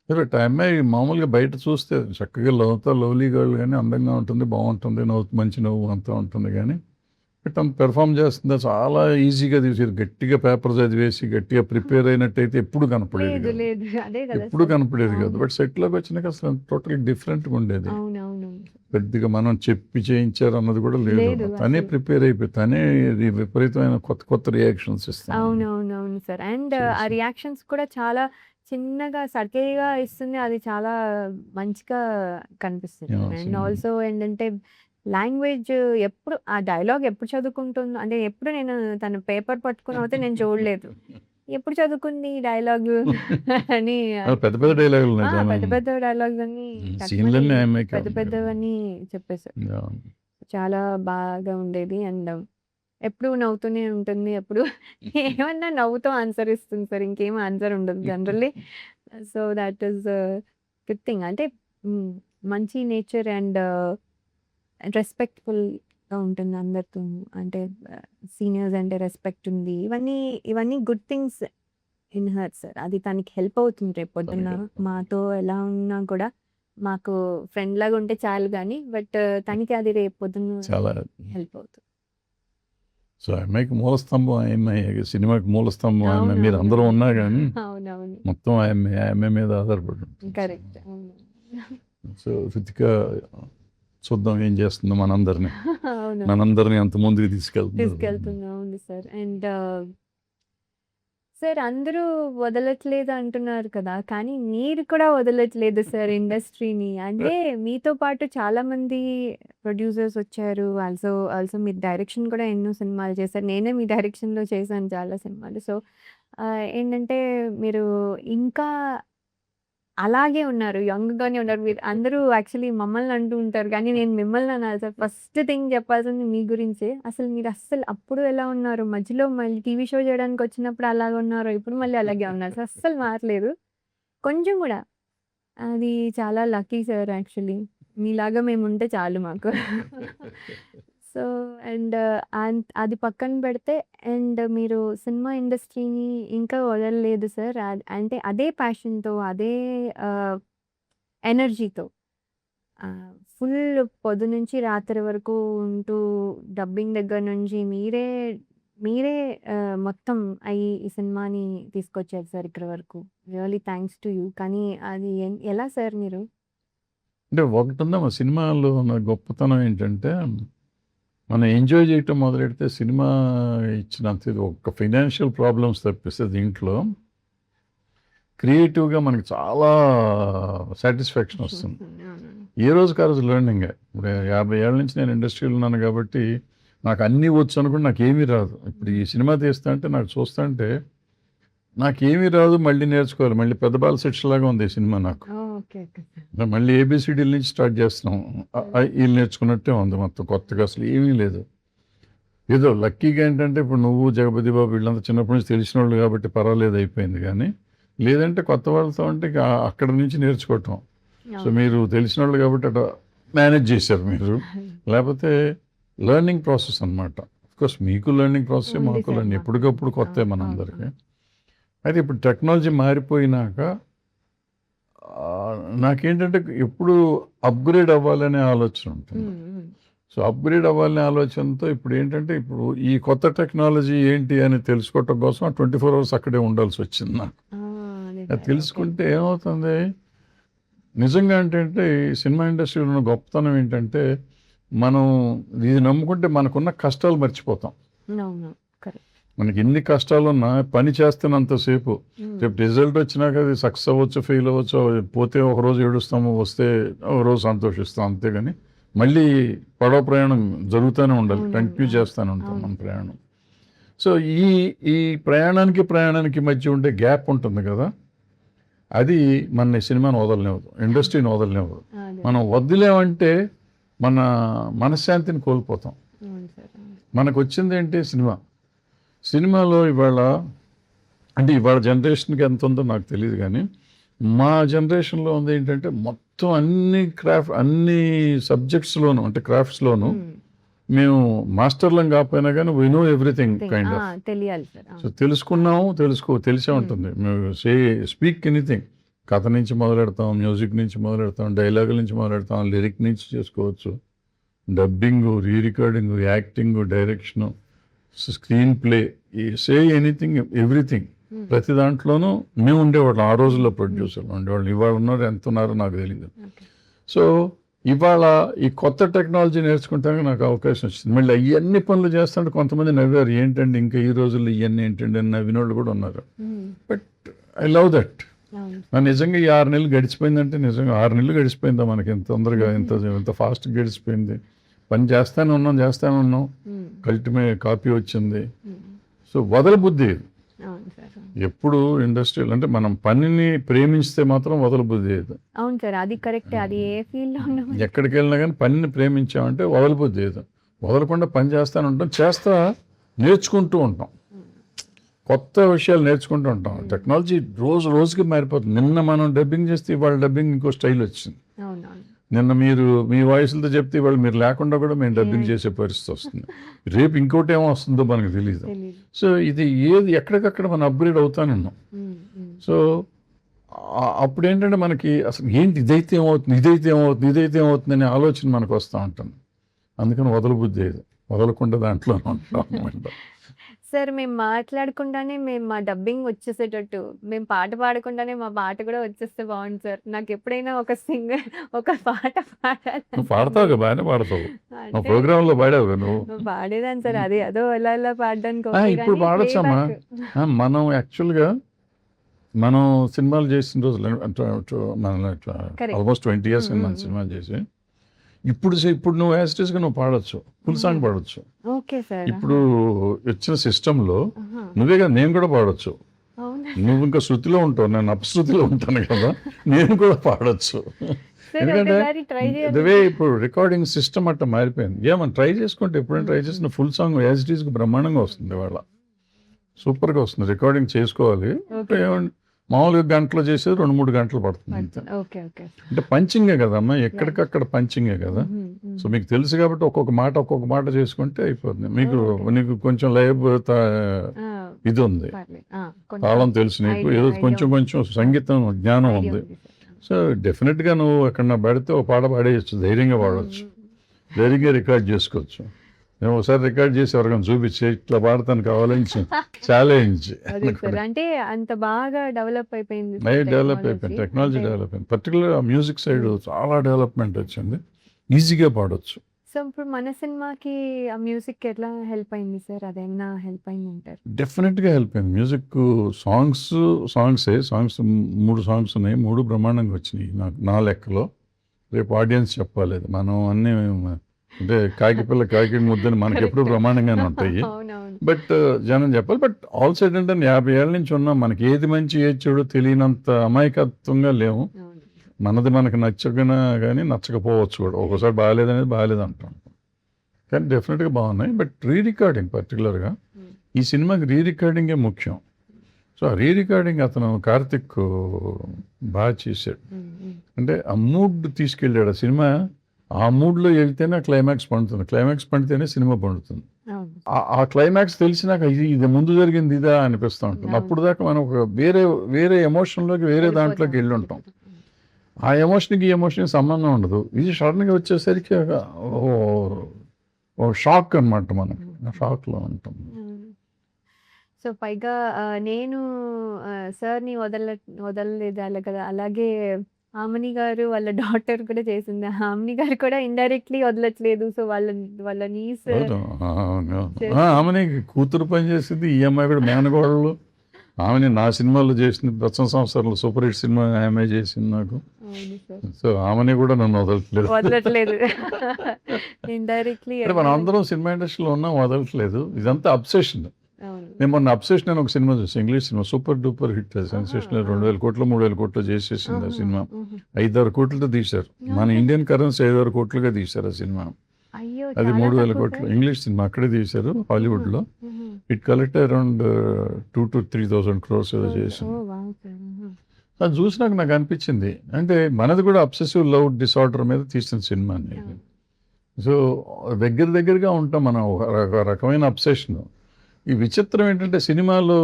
బట్ ఆ అమ్మాయి మామూలుగా బయట చూస్తే చక్కగా లవ్లీ గర్ల్ గానీ, అందంగా ఉంటుంది, బాగుంటుంది, మంచి నవ్వు అంతా ఉంటుంది గానీ, బట్ అంత పెర్ఫార్మ్ చేస్తుందా చాలా ఈజీగా తీసారు. గట్టిగా పేపర్ చదివేసి, గట్టిగా ప్రిపేర్ అయినట్టయితే ఎప్పుడు కనపడేది కాదు. లేదు. అదే కదా ఎప్పుడు సార్. కనపడేది కాదు. అవును. బట్ సెట్‌లోకి వచ్చినాక అసలు టోటల్ డిఫరెంట్‌గా ఉండేది. అవునవును. పెద్దగా మనం చెప్పి చేయించారు అన్నది కూడా లేదు. లేదు తనే అసలు. ప్రిపేర్ అయిపోయి, తనే విపరీతమైన కొత్త రియాక్షన్స్ ఇస్తా ఉంది. అవునవునవును సార్. అండ్ ఆ చేసి. రియాక్షన్స్ కూడా చాలా చిన్నగా, సటిల్‌గా ఇస్తుంది. అది చాలా మంచిగా కనిపిస్తుంది. యాహ్! అండ్ ఆల్సో ఏంటంటే లాంగ్వేజ్ ఎప్పుడు ఆ డైలాగ్ ఎప్పుడు చదువుకుంటుందో అంటే ఎప్పుడు నేను తను పేపర్ పట్టుకొని అయితే నేను చూడలేదు. ఎప్పుడు చదువుకుంది ఈ డైలాగు అని పెద్ద పెద్ద డైలాగులు ఉన్నాయి చాలా. పెద్ద పెద్ద డైలాగ్స్ అన్నీ టక్మని సీన్‌లన్నీ ఆ అమ్మాయికే పెద్ద ఉన్నాయి. పెద్దవన్నీ చెప్పేసారు. యాహ్! చాలా బాగా ఉండేది. అండ్ ఎప్పుడు నవ్వుతూనే ఉంటుంది. ఎప్పుడు ఏమన్నా నవ్వుతూ ఆన్సర్ ఇస్తుంది సార్. ఇంకేం ఆన్సర్ ఉండదు generally. So, that is good thing. అంటే హ్మ్. మంచి నేచర్ అండ్ రెస్పెక్ట్‌ఫుల్‌గా ఉంటుంది అందరితోను. అంటే సీనియర్స్ అంటే రెస్పెక్ట్ ఉంది. ఇవన్నీ good things in her sir. అది తనకి హెల్ప్ అవుతుంది రేపొద్దున్న. మాతో ఎలా ఉన్నా కూడా మాకు ఫ్రెండ్‌లాగా ఉంటే చాలు గానీ, బట్ తనకి అది రేపొద్దున్న చాలా హెల్ప్ అవుతుంది. సో, ఆ అమ్మాయికి మూలస్తంభం ఆ అమ్మాయే. సినిమాకి మూలస్తంభం ఆ అమ్మాయి. మీరు అందరూ అవునవును. ఉన్నా గానీ, అవునవును. మొత్తం ఆ అమ్మాయి మీద ఆధారపడి ఉంటుంది. కరెక్ట్. అవును. సో, రితిక చూద్దాం ఏం చేస్తుందో మనందరిని. అవును. మనందరిని అంత ముందుకు తీసుకెళ్తుందో. తీసుకెళ్తుంది. అవును సార్. అండ్ సార్ అందరూ వదలట్లేదు అంటున్నారు కదా! కానీ మీరు కూడా వదలట్లేదు సార్ ఇండస్ట్రీని. అంటే మీతో పాటు చాలామంది ప్రొడ్యూసర్స్ వచ్చారు. ఆల్సో మీరు డైరెక్షన్ కూడా ఎన్నో సినిమాలు చేశారు. నేనే మీ డైరెక్షన్‌లో చేశాను చాలా సినిమాలు. సో, ఏంటంటే మీరు ఇంకా అలాగే ఉన్నారు. యంగ్‌గానే ఉన్నారు. మీరు అందరూ యాక్చువల్లీ మమ్మల్ని అంటూ ఉంటారు. కానీ నేను మిమ్మల్ని అనాలి సార్. ఫస్ట్ థింగ్ చెప్పాల్సింది మీ గురించే. అసలు మీరు అప్పుడు ఎలా ఉన్నారు? మధ్యలో మళ్ళీ టీవీ షో చేయడానికొచ్చినప్పుడు అలాగే ఉన్నారు. ఇప్పుడు మళ్ళీ అలాగే ఉన్నారు. సో, అస్సలు మారలేదు. కొంచెం గూడా. అది చాలా లక్కీ సార్ యాక్చువల్లీ. మీలాగా మేముంటే చాలు మాకు. సో, అండ్ అది పక్కన పెడితే అండ్ మీరు సినిమా ఇండస్ట్రీని ఇంకా వదలలేదు సార్. అంటే అదే ప్యాషన్‌తో, అదే ఆహ్, ఎనర్జీతో ఫుల్ పొద్దునుంచి రాత్రి వరకు ఉంటూ డబ్బింగ్ దగ్గర నుంచి మీరే మొత్తం ఈ సినిమాని తీసుకొచ్చారు సార్ ఇక్కడి వరకు. Really thanks to you. కానీ అది ఎలా సార్ మీరు? అంటే ఒకటుందమ్మా సినిమాలో ఉన్న గొప్పతనం ఏంటంటే, మనం ఎంజాయ్ చేయటం మొదలెడితే సినిమా ఇచ్చినంత ఇది ఒక ఫైనాన్షియల్ ప్రాబ్లమ్స్ తప్పిస్తే దీంట్లో క్రియేటివ్గా మనకి చాలా సాటిస్ఫాక్షన్ వస్తుంది. ఏ రోజుకి ఆ రోజు లెర్నింగ్. ఇప్పుడు 50 ఏళ్ళ నుంచి నేను ఇండస్ట్రీలో ఉన్నాను కాబట్టి నాకు అన్నీ వచ్చు అనుకుంటే నాకు ఏమీ రాదు. ఇప్పుడు ఈ సినిమా తీస్తా అంటే నాకు చూస్తా అంటే నాకేమీ రాదు, మళ్ళీ నేర్చుకోవాలి. మళ్ళీ పెద్ద బాల శిక్ష లాగా ఉంది ఈ సినిమా నాకు. Okay okay sir. మళ్ళీ ఏబిసిడీల నుంచి స్టార్ట్ చేస్తున్నాం. వీళ్ళు నేర్చుకున్నట్టే ఉంది మొత్తం, కొత్తగా అసలు ఏమీ లేదు. ఏదో లక్కీగా ఏంటంటే ఇప్పుడు నువ్వు జగపతి బాబు వీళ్ళంతా చిన్నప్పటి నుంచి తెలిసిన వాళ్ళు కాబట్టి పర్వాలేదు అయిపోయింది. కానీ లేదంటే కొత్త వాళ్ళతో అంటే ఇక అక్కడ నుంచి నేర్చుకోవటం. సో మీరు తెలిసిన వాళ్ళు కాబట్టి అట్లా మేనేజ్ చేశారు మీరు. లేకపోతే లెర్నింగ్ ప్రాసెస్ అనమాట. కోర్స్ మీకు లెర్నింగ్ ప్రాసెస్, ఉంది మాకు సార్ లెర్నింగ్ మాకు. ఎప్పటికప్పుడు కొత్త మనందరికీ. అవును. అయితే ఇప్పుడు టెక్నాలజీ మారిపోయినాక నాకేంటంటే ఎప్పుడు అప్గ్రేడ్ అవ్వాలనే ఆలోచన ఉంటుంది. సో అప్గ్రేడ్ అవ్వాలనే ఆలోచనతో ఇప్పుడు ఏంటంటే ఇప్పుడు ఈ కొత్త టెక్నాలజీ ఏంటి అని తెలుసుకోవటం కోసం 24 అవర్స్ అక్కడే ఉండాల్సి వచ్చింది నాకు. అది తెలుసుకుంటే ఏమవుతుంది నిజంగా అంటే ఈ సినిమా ఇండస్ట్రీలో ఉన్న గొప్పతనం ఏంటంటే మనం ఇది నమ్ముకుంటే మనకున్న కష్టాలు మర్చిపోతాం. మనకి ఎన్ని కష్టాలు ఉన్నా పని చేస్తున్నంతసేపు రేపు రిజల్ట్ వచ్చినాక అది సక్సెస్ అవ్వచ్చు, ఫెయిల్ అవ్వచ్చు, పోతే ఒక రోజు ఏడుస్తాము, వస్తే ఒక రోజు సంతోషిస్తాం, అంతేగాని మళ్ళీ పడవ ప్రయాణం జరుగుతూనే ఉండాలి, కంటిన్యూ చేస్తూనే ఉంటాం మన ప్రయాణం. సో ఈ ప్రయాణానికి మధ్య ఉండే గ్యాప్ ఉంటుంది కదా, అది మన సినిమాను వదలనివ్వదు, ఇండస్ట్రీని వదలనివ్వదు. మనం వదిలేమంటే మన మనశ్శాంతిని కోల్పోతాం. మనకు వచ్చింది ఏంటి సినిమాలో ఇవాళ జనరేషన్కి ఎంత ఉందో నాకు తెలియదు, కానీ మా జనరేషన్లో ఉంది ఏంటంటే మొత్తం అన్ని సబ్జెక్ట్స్లోను అంటే క్రాఫ్ట్స్లోను మేము మాస్టర్లం కాకపోయినా కానీ we know everything kind of. So తెలిసే ఉంటుంది. మేము స్పీక్ ఎనీథింగ్, కథ నుంచి మొదలెడతాం, మ్యూజిక్ నుంచి మొదలెడతాం, డైలాగుల నుంచి మొదలెడతాం, లిరిక్ నుంచి చేసుకోవచ్చు, dubbing, re recording, acting, direction, screen play, anything everything. ప్రతి దాంట్లోనూ మేము ఉండేవాళ్ళం. ఆ రోజుల్లో ప్రొడ్యూసర్లు ఉండేవాళ్ళం. ఇవాళ ఉన్నారు, ఎంత ఉన్నారో నాకు తెలియదు. సో ఇవాళ ఈ కొత్త టెక్నాలజీ నేర్చుకుంటానికి నాకు అవకాశం వచ్చింది. మళ్ళీ ఇవన్నీ పనులు చేస్తుంటే కొంతమంది నవ్వారు, ఏంటండి ఇంకా ఈ రోజుల్లో ఇవన్నీ ఏంటండి అని నవ్విన వాళ్ళు కూడా ఉన్నారు. But I love that. నిజంగా ఈ 6 నెలలు గడిచిపోయిందంటే నిజంగా 6 నెలలు గడిచిపోయిందా మనకి, ఎంత తొందరగా ఎంత ఫాస్ట్గా గడిచిపోయింది. పని చేస్తానే ఉన్నాం, కాపీ వచ్చింది. సో వదలబుద్ధి ఎప్పుడు ఇండస్ట్రియల్ అంటే మనం పనిని ప్రేమిస్తే మాత్రం వదలబుద్ధి. అవును సార్, అది కరెక్ట్. అది ఏ ఫీల్డ్ లో ఎక్కడికి వెళ్ళినా కానీ పనిని ప్రేమించామంటే వదలబుద్ధి. వదలకుండా పని నేర్చుకుంటూ ఉంటాం, కొత్త విషయాలు నేర్చుకుంటూ ఉంటాం. టెక్నాలజీ రోజుకి మారిపోతుంది. నిన్న మనం డబ్బింగ్ చేస్తే ఇవాళ డబ్బింగ్ ఇంకో స్టైల్ వచ్చింది. నిన్న మీరు మీ వాయిస్లతో చెప్తే ఇవాళ మీరు లేకుండా కూడా మేము డబ్బింగ్ చేసే పరిస్థితి వస్తుంది. రేపు ఇంకోటి ఏమో వస్తుందో మనకు తెలియదు. సో ఇది ఎక్కడికక్కడ మనం అప్గ్రేడ్ అవుతానే ఉన్నాం. సో అప్పుడు ఏంటంటే మనకి అసలు ఏంటి ఇదైతే ఏమవుతుంది అనే ఆలోచన మనకు వస్తూ ఉంటుంది. అందుకని వదలబుద్ధి వదలకుండా దాంట్లో ఉంటాం. సార్, మేము మాట్లాడకుండానే మా డబ్బింగ్ వచ్చేసేటట్టు, మేము పాట పాడకుండానే మా పాట కూడా వచ్చేస్తే బాగుంది సార్. నాకు ఎప్పుడైనా ఒక పాట పాడతావు, బాగానే పాడతావు. ప్రోగ్రామ్ లో పాడావు నువ్వు. పాడేదాన్ని సార్, అది అదో ఎలా పాడడానికి. ఇప్పుడు పాడొచ్చమ్మా. మనం యాక్చువల్గా మనం సినిమాలు చేసిన రోజులు ఆల్మోస్ట్ 20 years మనం సినిమాలు చేసి ఇప్పుడు నువ్వు యాస్టిస్గా నువ్వు పాడొచ్చు, ఫుల్ సాంగ్ పాడొచ్చు. ఇప్పుడు వచ్చిన సిస్టంలో నువ్వే కదా, నేను కూడా పాడొచ్చు. నువ్వు ఇంకా శృతిలో ఉంటావు, నేను అపశృతిలో ఉంటాను కదా, నేను కూడా పాడొచ్చు. ఎందుకంటే ఇదే ఇప్పుడు రికార్డింగ్ సిస్టమ్ అట్లా మారిపోయింది. ఏమన్నా ట్రై చేసుకుంటే ఎప్పుడైనా ట్రై చేసిన ఫుల్ సాంగ్ యాజ్ ఇట్ ఈస్కి బ్రహ్మాండంగా వస్తుంది. వాళ్ళ సూపర్గా వస్తుంది. రికార్డింగ్ చేసుకోవాలి మామూలుగా గంటలో చేసేది 2-3 గంటలు పడుతుంది అంతే. అంటే పంచింగే కదమ్మా, ఎక్కడికక్కడ పంచింగే కదా. సో మీకు తెలుసు కాబట్టి ఒక్కొక్క మాట చేసుకుంటే అయిపోతుంది. నీకు కొంచెం లైవ్ ఇది ఉంది, తాళం తెలుసు, నీకు ఏదో కొంచెం సంగీతం జ్ఞానం ఉంది. సో డెఫినెట్గా నువ్వు ఎక్కడన్నా పడితే ఒక పాట పాడేయచ్చు, ధైర్యంగా పాడవచ్చు, ధైర్యంగా రికార్డ్ చేసుకోవచ్చు. నేను ఒకసారి రికార్డ్ చేసి ఎవరికైనా చూపించి ఇట్లా పాడతాను కావాలని ఛాలెంజ్. అంటే అంత బాగా డెవలప్ అయిపోయింది, టెక్నాలజీ డెవలప్ అయింది. పర్టికులర్ మ్యూజిక్ సైడ్ చాలా డెవలప్మెంట్ వచ్చింది. ఈజీగా పాడవచ్చు. సో ఇప్పుడు మన సినిమాకి ఆ మ్యూజిక్ ఎట్లా హెల్ప్ అయింది సార్? అదేమన్నా హెల్ప్ అయిందంటారా? డెఫినెట్‌గా హెల్ప్ అయింది. మ్యూజిక్కు సాంగ్సే. సాంగ్స్ 3 సాంగ్స్ ఉన్నాయి. 3 బ్రహ్మాండంగా వచ్చినాయి నా లెక్కలో. రేపు ఆడియన్స్ చెప్పాలి అది. మనం అన్నీ అంటే కాకి పిల్ల కాకి ముద్దని మనకెప్పుడు కరెక్ట్. బ్రహ్మాండంగానే ఉంటాయి. అవునవును. బట్ జనం చెప్పాలి. బట్ ఆల్ సైడ్ అంటే 50 ఏళ్ల నుంచి ఉన్నాం. మనకి ఏది మంచి ఏది చెడో తెలియనంత అమాయకత్వంగా లేము. అవును. మనది మనకు నచ్చకపోయినా గానీ నచ్చకపోవచ్చు కూడా. ఒక్కోసారి బాలేదనేది బాలేదంటాం. కానీ డెఫినెట్‌గా బాగున్నాయి. బట్ రికార్డింగ్ పర్టిక్యులర్‌గా హ్మ్. ఈ సినిమాకి రికార్డింగే ముఖ్యం. సో, ఆ రికార్డింగ్ అతను కార్తిక్ బాగా చేశాడు. హ్మ్. హ్మ్. అంటే ఆ మూడ్ తీసుకెళ్ళాడు. ఆ సినిమా ఆ మూడ్‌లో ఎళ్తేనే ఆ క్లైమాక్స్ పండుతుంది. క్లైమాక్స్ పండితేనే సినిమా పండుతుంది. అవును. ఆ క్లైమాక్స్ తెలిసినాక ఇది ముందు జరిగింది ఇదా అనిపిస్తా ఉంటుంది. అవును. అప్పటిదాకా మనం ఒక వేరే ఎమోషన్‌లోకి వేరే దాంట్లోకి వెళ్ళిపోతాం. ఎళ్ళుంటాం. ఆ ఎమోషన్‌కి, ఈ ఎమోషన్‌కి సంబంధం ఉండదు. ఇది సడెన్‌గా వచ్చేసరికి ఓ షాక్ అనమాట మనకి. ఆ షాక్‌లో ఉంటాం. అవును. సో, పైగా నేను సార్‌ని వదలలేదు కదా! అలాగే హామిని గారు వాళ్ళ డాటర్ కూడా చేసింది. హామిని గారు కూడా ఇండైరెక్ట్‌లీ వదలట్లేదు. సో, వాళ్ళ నీస్ అవును. అవును. చేస్తుంది. ఆమెనే కూతురు పని చేసింది. ఈ అమ్మాయి కూడా మేనకోడలు. ఆమెని నా సినిమాలో చేసింది. 'దర్శన సంవత్సరాలు' సూపర్ హిట్ సినిమా ఆమె చేసింది నాకు. అవును సార్. సో, ఆమెని కూడా నన్ను వదలట్లేదు. వదలట్లేదు. ఇండైరెక్ట్‌లీ అంటే మనం అందరం సినిమా ఇండస్ట్రీలో ఉన్నాం, వదలట్లేదు. ఇదంతా అబ్సెషన్. అవును. నేను మొన్న 'అబ్సెషన్' అని ఒక సినిమా చూసాను. English cinema. Super duper hit అది. ఆహా! సెన్సేషనల్ ఆ! 2000 కోట్లు, 3000 కోట్లు చేసేసింది ఆ ఆహా! సినిమా. హుహు. 5, 6 కోట్లతో తీశారు. మన ఆహా! ఇండియన్ కరెన్సీ 5, 6 కోట్లుగా తీశారు ఆ సినిమా. అయ్యో! అది చాలా 3000 తక్కువ కోట్లు. సార్. ఇంగ్లీష్ సినిమా అక్కడే తీశారు ఆహా! హాలీవుడ్‌లో. హుహు. ఇట్ కలెక్ట్ అరౌండ్ 2,000-3,000 క్రోర్స్ ఏదో చేసింది. ఓహ్! వావ్! సార్. ఆహా! అది చూసినాక నాకు అనిపించింది. అంటే మనది కూడా అబ్సెసివ్ లవ్ డిసార్డర్ మీద తీసిన సినిమా అనేది. అవును. సో, దగ్గరగా ఉంటాం మనం. ఒక రకమైన అబ్సెషన్. ఈ విచిత్రం ఏంటంటే సినిమాలో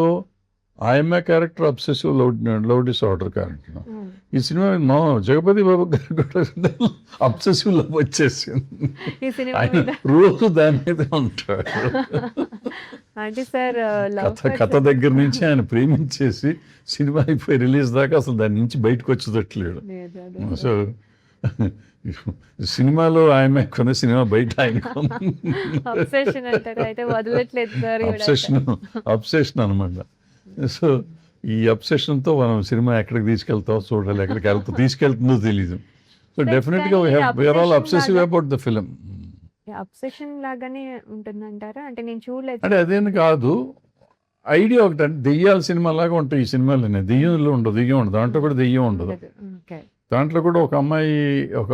ఆ అమ్మాయి character obsessive love disorder character. అవును. ఈ సినిమా జగపతి బాబు గారికి కూడా అబ్సెసివ్ లవ్ వచ్చేసింది. ఈ సినిమా ఆయన మీద రోజు దాని మీద ఉంటాడు. అంటే సార్ లవ్ కథ దగ్గర నుంచి ఆయన ప్రేమించేసి సినిమా అయిపోయి రిలీజ్ దాకా అసలు దాని నుంచి బయటకు వచ్చేటట్లేడు. లేదు. అదే సో సార్. సినిమాలో ఆయన కొన్న సినిమా బయట ఆయన అబ్సెషన్ అంటారు. అయితే వదలట్లేదు సార్ కూడా అబ్సెషన్ అబ్సెషన్ అనమాట. సో ఈ అబ్సెషన్తో మనం సినిమా ఎక్కడికి తీసుకెళ్తామో చూడాలి, ఎక్కడికి తీసుకెళ్తుందో తెలీదు. సో సార్ డెఫినెట్గా కానీ వీఆర్ ఆల్ అబ్సెషన్ అబ్సెసివ్ లాగా అబౌట్ ద ఫిలిం. అబ్సెషన్ లాగానే ఉంటుందంటారా? అంటే నేను చూడలేదు అంటే సార్. అదేం కాదు, ఐడియా ఒకటి. అంటే దెయ్యాల సినిమా లాగా ఉంటాయి ఈ సినిమాలోనే. దెయ్యంలో ఉండదు, దెయ్యం ఉండదు, దాంట్లో కూడా దెయ్యం ఉండదు. ఉండదు. ఓకే. దాంట్లో కూడా ఒక అమ్మాయి ఒక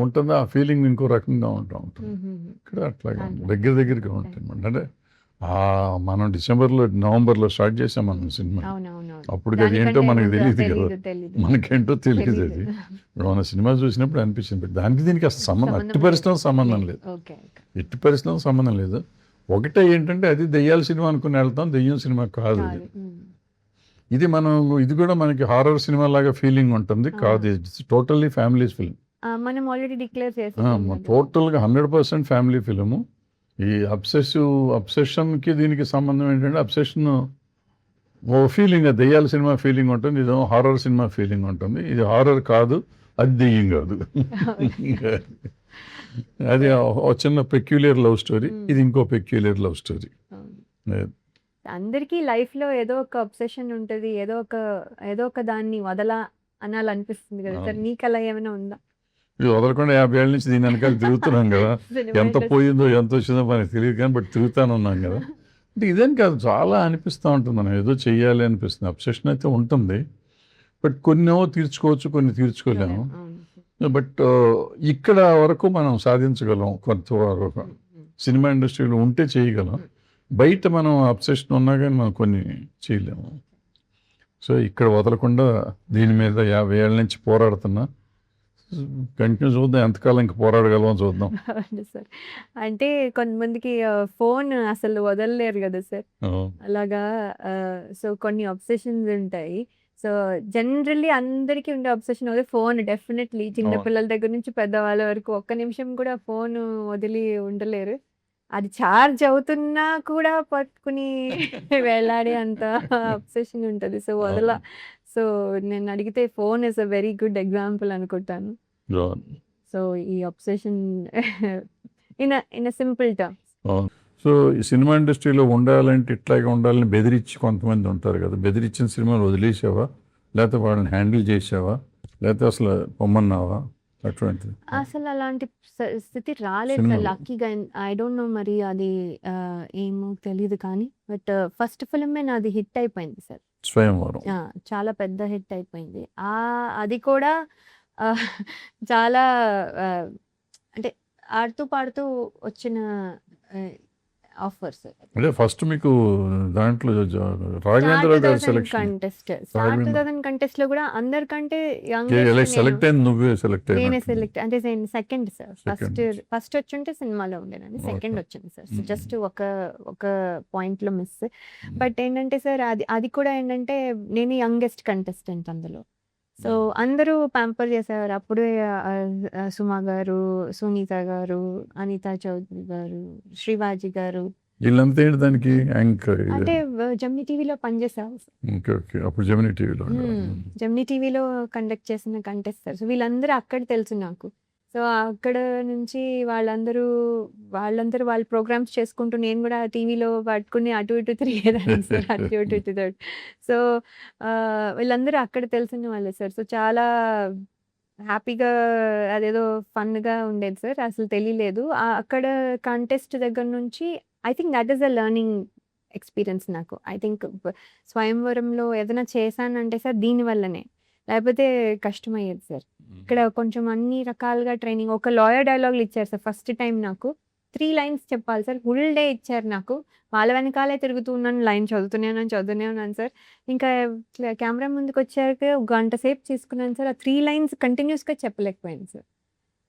ఉంటుంది, ఆ ఫీలింగ్ ఇంకో రకంగా ఉంటుంది. హుహుహు. ఇక్కడ అట్లాగా అట్లా. దగ్గరగా ఉంటుంది అనమాట. అంటే మనం నవంబర్లో స్టార్ట్ చేసాం మనం సినిమా. అవునవునవును. అప్పుడు అది ఏంటో దానికంటే మనకు ముందు తెలియదు కదా. తెలీదు. మనకేంటో తెలియదు తెలీదు. అది. ఇప్పుడు మన సినిమా చూసినప్పుడు అనిపించింది. దానికి దీనికి అసలు సంబంధం ఎట్టి పరిస్థితుల్లో సంబంధం లేదు. ఓకే. ఓకే. ఎట్టి పరిస్థితుల్లో సంబంధం లేదు. ఒకటే ఏంటంటే అది దెయ్యాల సినిమా అనుకుని వెళ్తాం, దెయ్యం సినిమా కాదు అది. కాదు. హ్మ్. ఇది కూడా మనకి హారర్ సినిమా లాగా ఫీలింగ్ ఉంటుంది కాదు. It's totally families film. మనం ఆల్రెడీ డిక్లేర్ చేసేసాం కదా! టోటల్గా 100% ఫ్యామిలీ ఫిలిము. ఈ అబ్సెషన్కి దీనికి సంబంధం ఏంటంటే అబ్సెషన్ ఓ ఫీలింగ్, దెయ్యాల సినిమా ఫీలింగ్ ఉంటుంది, ఇదేమో హారర్ సినిమా ఫీలింగ్ ఉంటుంది. ఇది హారర్ కాదు, అది దెయ్యం కాదు. అది ఒక చిన్న పెక్యులియర్ లవ్ స్టోరీ, ఇది ఇంకో పెక్యులియర్ లవ్ స్టోరీ. అవును. అందరికీ లైఫ్‌లో ఏదో ఒక అబ్సెషన్ ఉంటది. ఏదో ఒక దాన్ని అనాలనిపిస్తుంది కదా సార్. నీకలా ఏమైనా ఉందా? ఇది వదలకుండా 50 ఏళ్ళ నుంచి దీని వెనకాల తిరుగుతున్నాం కదా. సినిమా ఎంత ఇండస్ట్రీ. పోయిందో ఎంత వచ్చిందో మనకి తెలియదు కానీ బట్ తిరుగుతానే ఉన్నాం కదా. అంటే ఇదేం కాదు, చాలా అనిపిస్తూ ఉంటుంది, మనం ఏదో చెయ్యాలి అనిపిస్తుంది. అబ్సెషన్ అయితే ఉంటుంది, బట్ కొన్నేమో తీర్చుకోవచ్చు, కొన్ని తీర్చుకోలేము. అవును. బట్ ఇక్కడ వరకు మనం సాధించగలం కొంతవరకు. సినిమా ఇండస్ట్రీలో ఉంటే చేయగలం, బయట మనం అబ్సెషన్ ఉన్నా కానీ మనం కొన్ని చేయలేము. సో ఇక్కడ వదలకుండా దీని మీద 50 ఏళ్ళ నుంచి పోరాడుతున్నా. కంటిన్యూ చూద్దాం, ఎంతకాలం ఇంక పోరాడగలమో చూద్దాం. అవును సార్. అంటే కొంతమందికి ఫోన్ అసలు వదలలేరు కదా సార్. అలాగా సో కొన్ని అబ్సెషన్స్ ఉంటాయి. సో జనరల్లీ అందరికీ ఉండే అబ్సెషన్ అదే ఫోన్. డెఫినెట్లీ చిన్న అవును. పిల్లల దగ్గర నుంచి పెద్దవాళ్ళ వరకు ఒక్క నిమిషం కూడా ఫోన్ వదిలి ఉండలేరు. అది ఛార్జ్ అవుతున్నా కూడా పట్టుకుని వేలాడే అంత అబ్సెషన్ ఉంటది. సో నేను అడిగితే phone is a very good example అనుకుంటాను. సో ఈ అబ్సెషన్ ఇన్ సింపుల్ టర్మ్. అవును. సో ఈ సినిమా ఇండస్ట్రీలో ఉండాలంటే ఇట్లాగే ఉండాలని బెదిరించి కొంతమంది ఉంటారు కదా, బెదిరించిన సినిమాలు వదిలేసావా, లేకపోతే వాళ్ళని హ్యాండిల్ చేసావా, లేకపోతే అసలు పొమ్మన్నావా అటువంటిది అసలు అలాంటి స్థితి రాలేదు సార్ సినిమాలో? లక్కీగా. ఐ డోంట్ నో మరి అది ఏమో తెలీదు కానీ బట్ ఫస్ట్ ఫిల్మే నాది హిట్ అయిపోయింది సార్. స్వయంవరం. చాలా పెద్ద హిట్ అయిపోయింది. అది కూడా ఆహ్, చాలా ఆహ్, అంటే ఆడుతూ పాడుతూ వచ్చిన ఆఫర్స్. అంటే ఫస్ట్ మీకు దాంట్లో రాఘవేంద్రరావు గారి selection, contest star Raghavendra 2000 contest లో కూడా అందరికంటే సెలెక్ట్ అయింది, నువ్వే సెలెక్ట్ నేనే అయినా సెలెక్ట్ అంటే సెకండ్ సార్. Second. ఫస్ట్ వచ్చుంటే సినిమాలో ఉండేనండి, సెకండ్ Okay. వచ్చింది సార్. Mhm. జస్ట్ ఒక పాయింట్ లో మిస్. బట్ ఏంటంటే సార్ అది కూడా ఏంటంటే నేను యంగెస్ట్ కంటెస్టెంట్ అందులో. సో అందరూ ప్యాంపర్ చేసేవారు అప్పుడే. సుమా గారు, సునీత గారు, అనితా చౌదరి గారు, శ్రీవాజీ గారు, వీళ్ళంతా ఏంటి దానికి యాంకర్? అంటే జమ్ని టీవీలో పనిచేసారు. ఓకే ఓకే, అప్పుడు జమినీ టీవీలో జమ్ని టీవీలో కండక్ట్ చేసిన కంటెస్టర్. సో వీళ్ళందరూ అక్కడ తెలుసు నాకు. సో అక్కడ నుంచి వాళ్ళందరూ వాళ్ళ ప్రోగ్రామ్స్ చేసుకుంటూ నేను కూడా టీవీలో పట్టుకుని అటు ఇటు తిరిగేదాన్ని సార్, అటు ఇటు ఇటు ఇటు. సో వీళ్ళందరూ అక్కడ తెలిసిన వాళ్ళే సార్. సో చాలా హ్యాపీగా అదేదో ఫన్‌గా ఉండేది సార్. అసలు తెలియలేదు. అక్కడ కంటెస్ట్ దగ్గర నుంచి I think that is a learning experience నాకు. ఐ థింక్ స్వయంవరంలో ఏదైనా చేశానంటే సార్ దీనివల్లనే. లేకపోతే కష్టమయ్యేది సార్. ఇక్కడ కొంచెం అన్ని రకాలుగా ట్రైనింగ్. ఒక లాయర్ డైలాగులు ఇచ్చారు సార్ ఫస్ట్ టైమ్ నాకు. 3 లైన్స్ చెప్పాలి సార్. ఫుల్ డే ఇచ్చారు నాకు. వాళ్ళ వెనకాలే తిరుగుతూ ఉన్నాను. లైన్ చదువుతూనే ఉన్నాను సార్. ఇంకా కెమెరా ముందుకొచ్చాక ఒక గంట సేపు తీసుకున్నాను సార్. ఆ 3 లైన్స్ కంటిన్యూస్‌గా చెప్పలేకపోయాను సార్.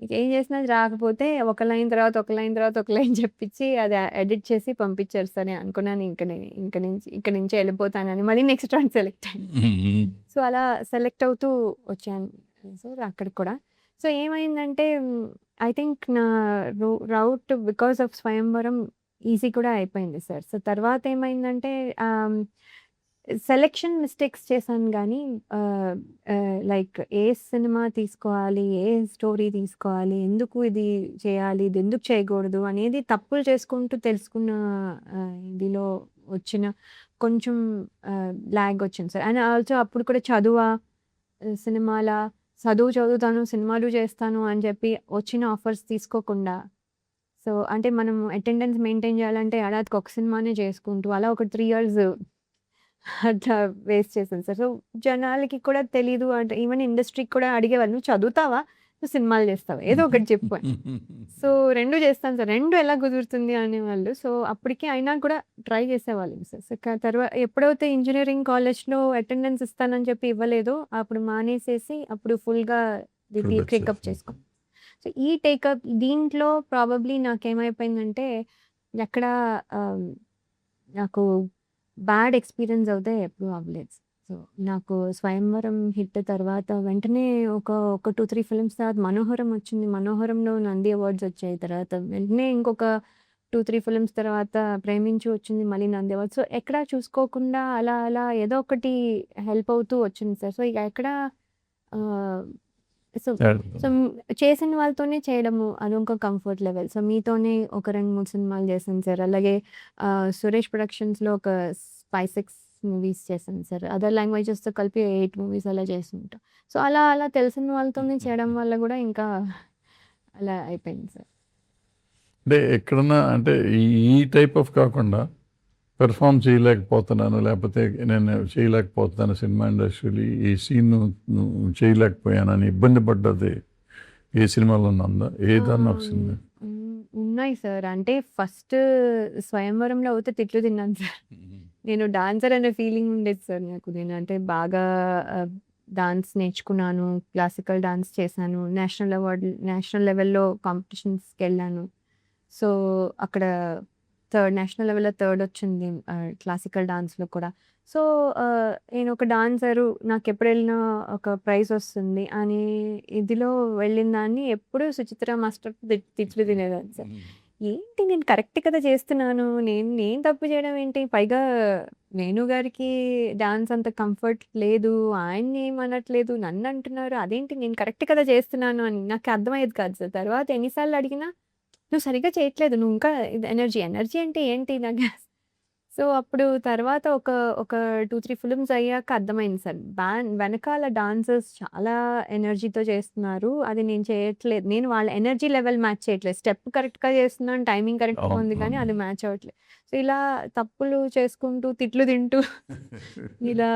ఇక ఏం చేసినా అది రాకపోతే ఒక లైన్ తర్వాత ఒక లైన్ తర్వాత ఒక లైన్ చెప్పించి అది ఎడిట్ చేసి పంపించారు సార్. నేను అనుకున్నాను ఇక్కడి నుంచి వెళ్ళిపోతానని. మళ్ళీ నెక్స్ట్ రౌండ్ సెలెక్ట్ అయ్యాను. సో అలా సెలెక్ట్ అవుతూ వచ్చాను సార్ అక్కడికి కూడా. సో ఏమైందంటే ఐ థింక్ నా రౌట్ బికాస్ ఆఫ్ స్వయంవరం ఈజీ కూడా అయిపోయింది సార్. సో తర్వాత ఏమైందంటే సెలెక్షన్ మిస్టేక్స్ చేశాను కానీ లైక్ ఏ సినిమా తీసుకోవాలి, ఏ స్టోరీ తీసుకోవాలి, ఎందుకు ఇది చేయాలి, ఇది ఎందుకు చేయకూడదు అనేది తప్పులు చేసుకుంటూ తెలుసుకున్న ఇదిలో వచ్చిన కొంచెం ల్యాగ్ వచ్చింది సార్. అండ్ ఆల్సో అప్పుడు కూడా సినిమాలా చదువుతాను, సినిమాలు చేస్తాను అని చెప్పి వచ్చిన ఆఫర్స్ తీసుకోకుండా. సో అంటే మనం అటెండెన్స్ మెయింటైన్ చేయాలంటే ఏడాదికి ఒక సినిమానే చేసుకుంటూ అలా ఒక 3 ఇయర్స్ అట్లా వేస్ట్ చేశాను సార్. సో జనాలకి కూడా తెలీదు. అంటే ఈవెన్ ఇండస్ట్రీకి కూడా అడిగేవాళ్ళు, "నువ్వు చదువుతావా? నువ్వు సినిమాలు చేస్తావా? ఏదో ఒకటి చెప్పు" అని. సో 2 చేస్తాను సార్. 2 ఎలా కుదురుతుంది అనేవాళ్ళు. సో అప్పటికి అయినా కూడా ట్రై చేసేవాళ్ళం సార్. సో ఎప్పుడైతే ఇంజినీరింగ్ కాలేజ్‌లో అటెండెన్స్ ఇస్తానని చెప్పి ఇవ్వలేదో అప్పుడు మానేసేసి అప్పుడు ఫుల్‌గా టేకప్ చేసుకున్నాను. సో ఈ టేకప్ దీంట్లో ప్రాబబ్లీ నాకేమైపోయిందంటే ఎక్కడ నాకు బ్యాడ్ ఎక్స్‌పీరియన్స్ అయితే ఎప్పుడూ అవ్వలేదు. సో నాకు స్వయంవరం హిట్ తర్వాత వెంటనే ఒక 2, 3 ఫిల్మ్స్ తర్వాత మనోహరం వచ్చింది. మనోహరంలో నంది అవార్డ్స్ వచ్చాయి. తర్వాత వెంటనే ఇంకొక 2, 3 ఫిల్మ్స్ తర్వాత ప్రేమించు వచ్చింది. మళ్ళీ నంది అవార్డ్స్. సో ఎక్కడా చూసుకోకుండా అలా ఏదో ఒకటి హెల్ప్ అవుతూ వచ్చింది సార్. సో ఇక ఎక్కడ సో సో చేసిన వాళ్ళతోనే చేయడము అదొక కంఫర్ట్ లెవెల్. సో మీతోనే ఒక 2, 3 సినిమాలు చేశాను సార్. అలాగే సురేష్ ప్రొడక్షన్స్‌లో ఒక 5, 6 మూవీస్ చేశాను సార్. అదర్ లాంగ్వేజెస్‌తో కలిపి 8 మూవీస్ అలా చేస్తుంటా. సో అలా తెలిసిన వాళ్ళతోనే చేయడం వల్ల కూడా ఇంకా అలా అయిపోయింది సార్. అంటే ఎక్కడన్నా అంటే ఈ టైప్ ఆఫ్ కాకుండా పెర్ఫామ్ చేయలేకపోతున్నాను, లేకపోతే నేను చేయలేకపోతున్నాను సినిమా ఇండస్ట్రీలో, ఈ సీన్ చేయలేకపోయానని ఇబ్బంది పడ్డది ఏ సినిమాలో ఉందా? ఏదన్నా ఒక సినిమా? ఉన్నాయి సార్. అంటే ఫస్ట్ స్వయంవరంలో అయితే తిట్లు తిన్నాను సార్. నేను డాన్సర్ అనే ఫీలింగ్ ఉండేది సార్ నాకు. నేను అంటే బాగా డాన్స్ నేర్చుకున్నాను. క్లాసికల్ డాన్స్ చేశాను. నేషనల్ లెవెల్‌లో కాంపిటీషన్స్‌కి వెళ్ళాను. సో అక్కడ నేషనల్ లెవెల్‌లో థర్డ్ వచ్చింది క్లాసికల్ డాన్స్‌లో కూడా. సో నేను ఒక డాన్సరు, నాకెప్పుడు వెళ్ళినా ఒక ప్రైజ్ వస్తుంది అని ఇదిలో వెళ్ళిన దాన్ని ఎప్పుడూ సుచిత్ర మాస్టర్ తిట్లు తినేదాన్ని సార్. ఏంటి నేను కరెక్ట్ కదా చేస్తున్నాను. నేను తప్పు చేయడం ఏంటి? పైగా వేణు గారికి డాన్స్ అంత కంఫర్ట్ లేదు. ఆయన్ని ఏమనట్లేదు. నన్ను అంటున్నారు. అదేంటి నేను కరెక్ట్ కదా చేస్తున్నాను అని నాకు అర్థమయ్యేది కాదు సార్. తర్వాత ఎన్ని సార్లు అడిగినా నువ్వు సరిగ్గా చేయట్లేదు. నువ్వు ఇంకా ఇది ఎనర్జీ, ఎనర్జీ అంటే ఏంటి నాకు సో, అప్పుడు తర్వాత ఒక ఒక 2, 3 ఫిల్మ్స్ అయ్యాక అర్థమైంది సార్. వెనకాల డాన్సర్స్ చాలా ఎనర్జీతో చేస్తున్నారు. అది నేను చేయట్లేదు. నేను వాళ్ళ ఎనర్జీ లెవెల్ మ్యాచ్ చేయట్లేదు. స్టెప్ కరెక్ట్‌గా చేస్తున్నాను. టైమింగ్ కరెక్ట్‌గా అవును. ఉంది కానీ అవును. అది మ్యాచ్ అవ్వట్లేదు. సో, ఇలా తప్పులు చేసుకుంటూ, తిట్లు తింటూ ఇలా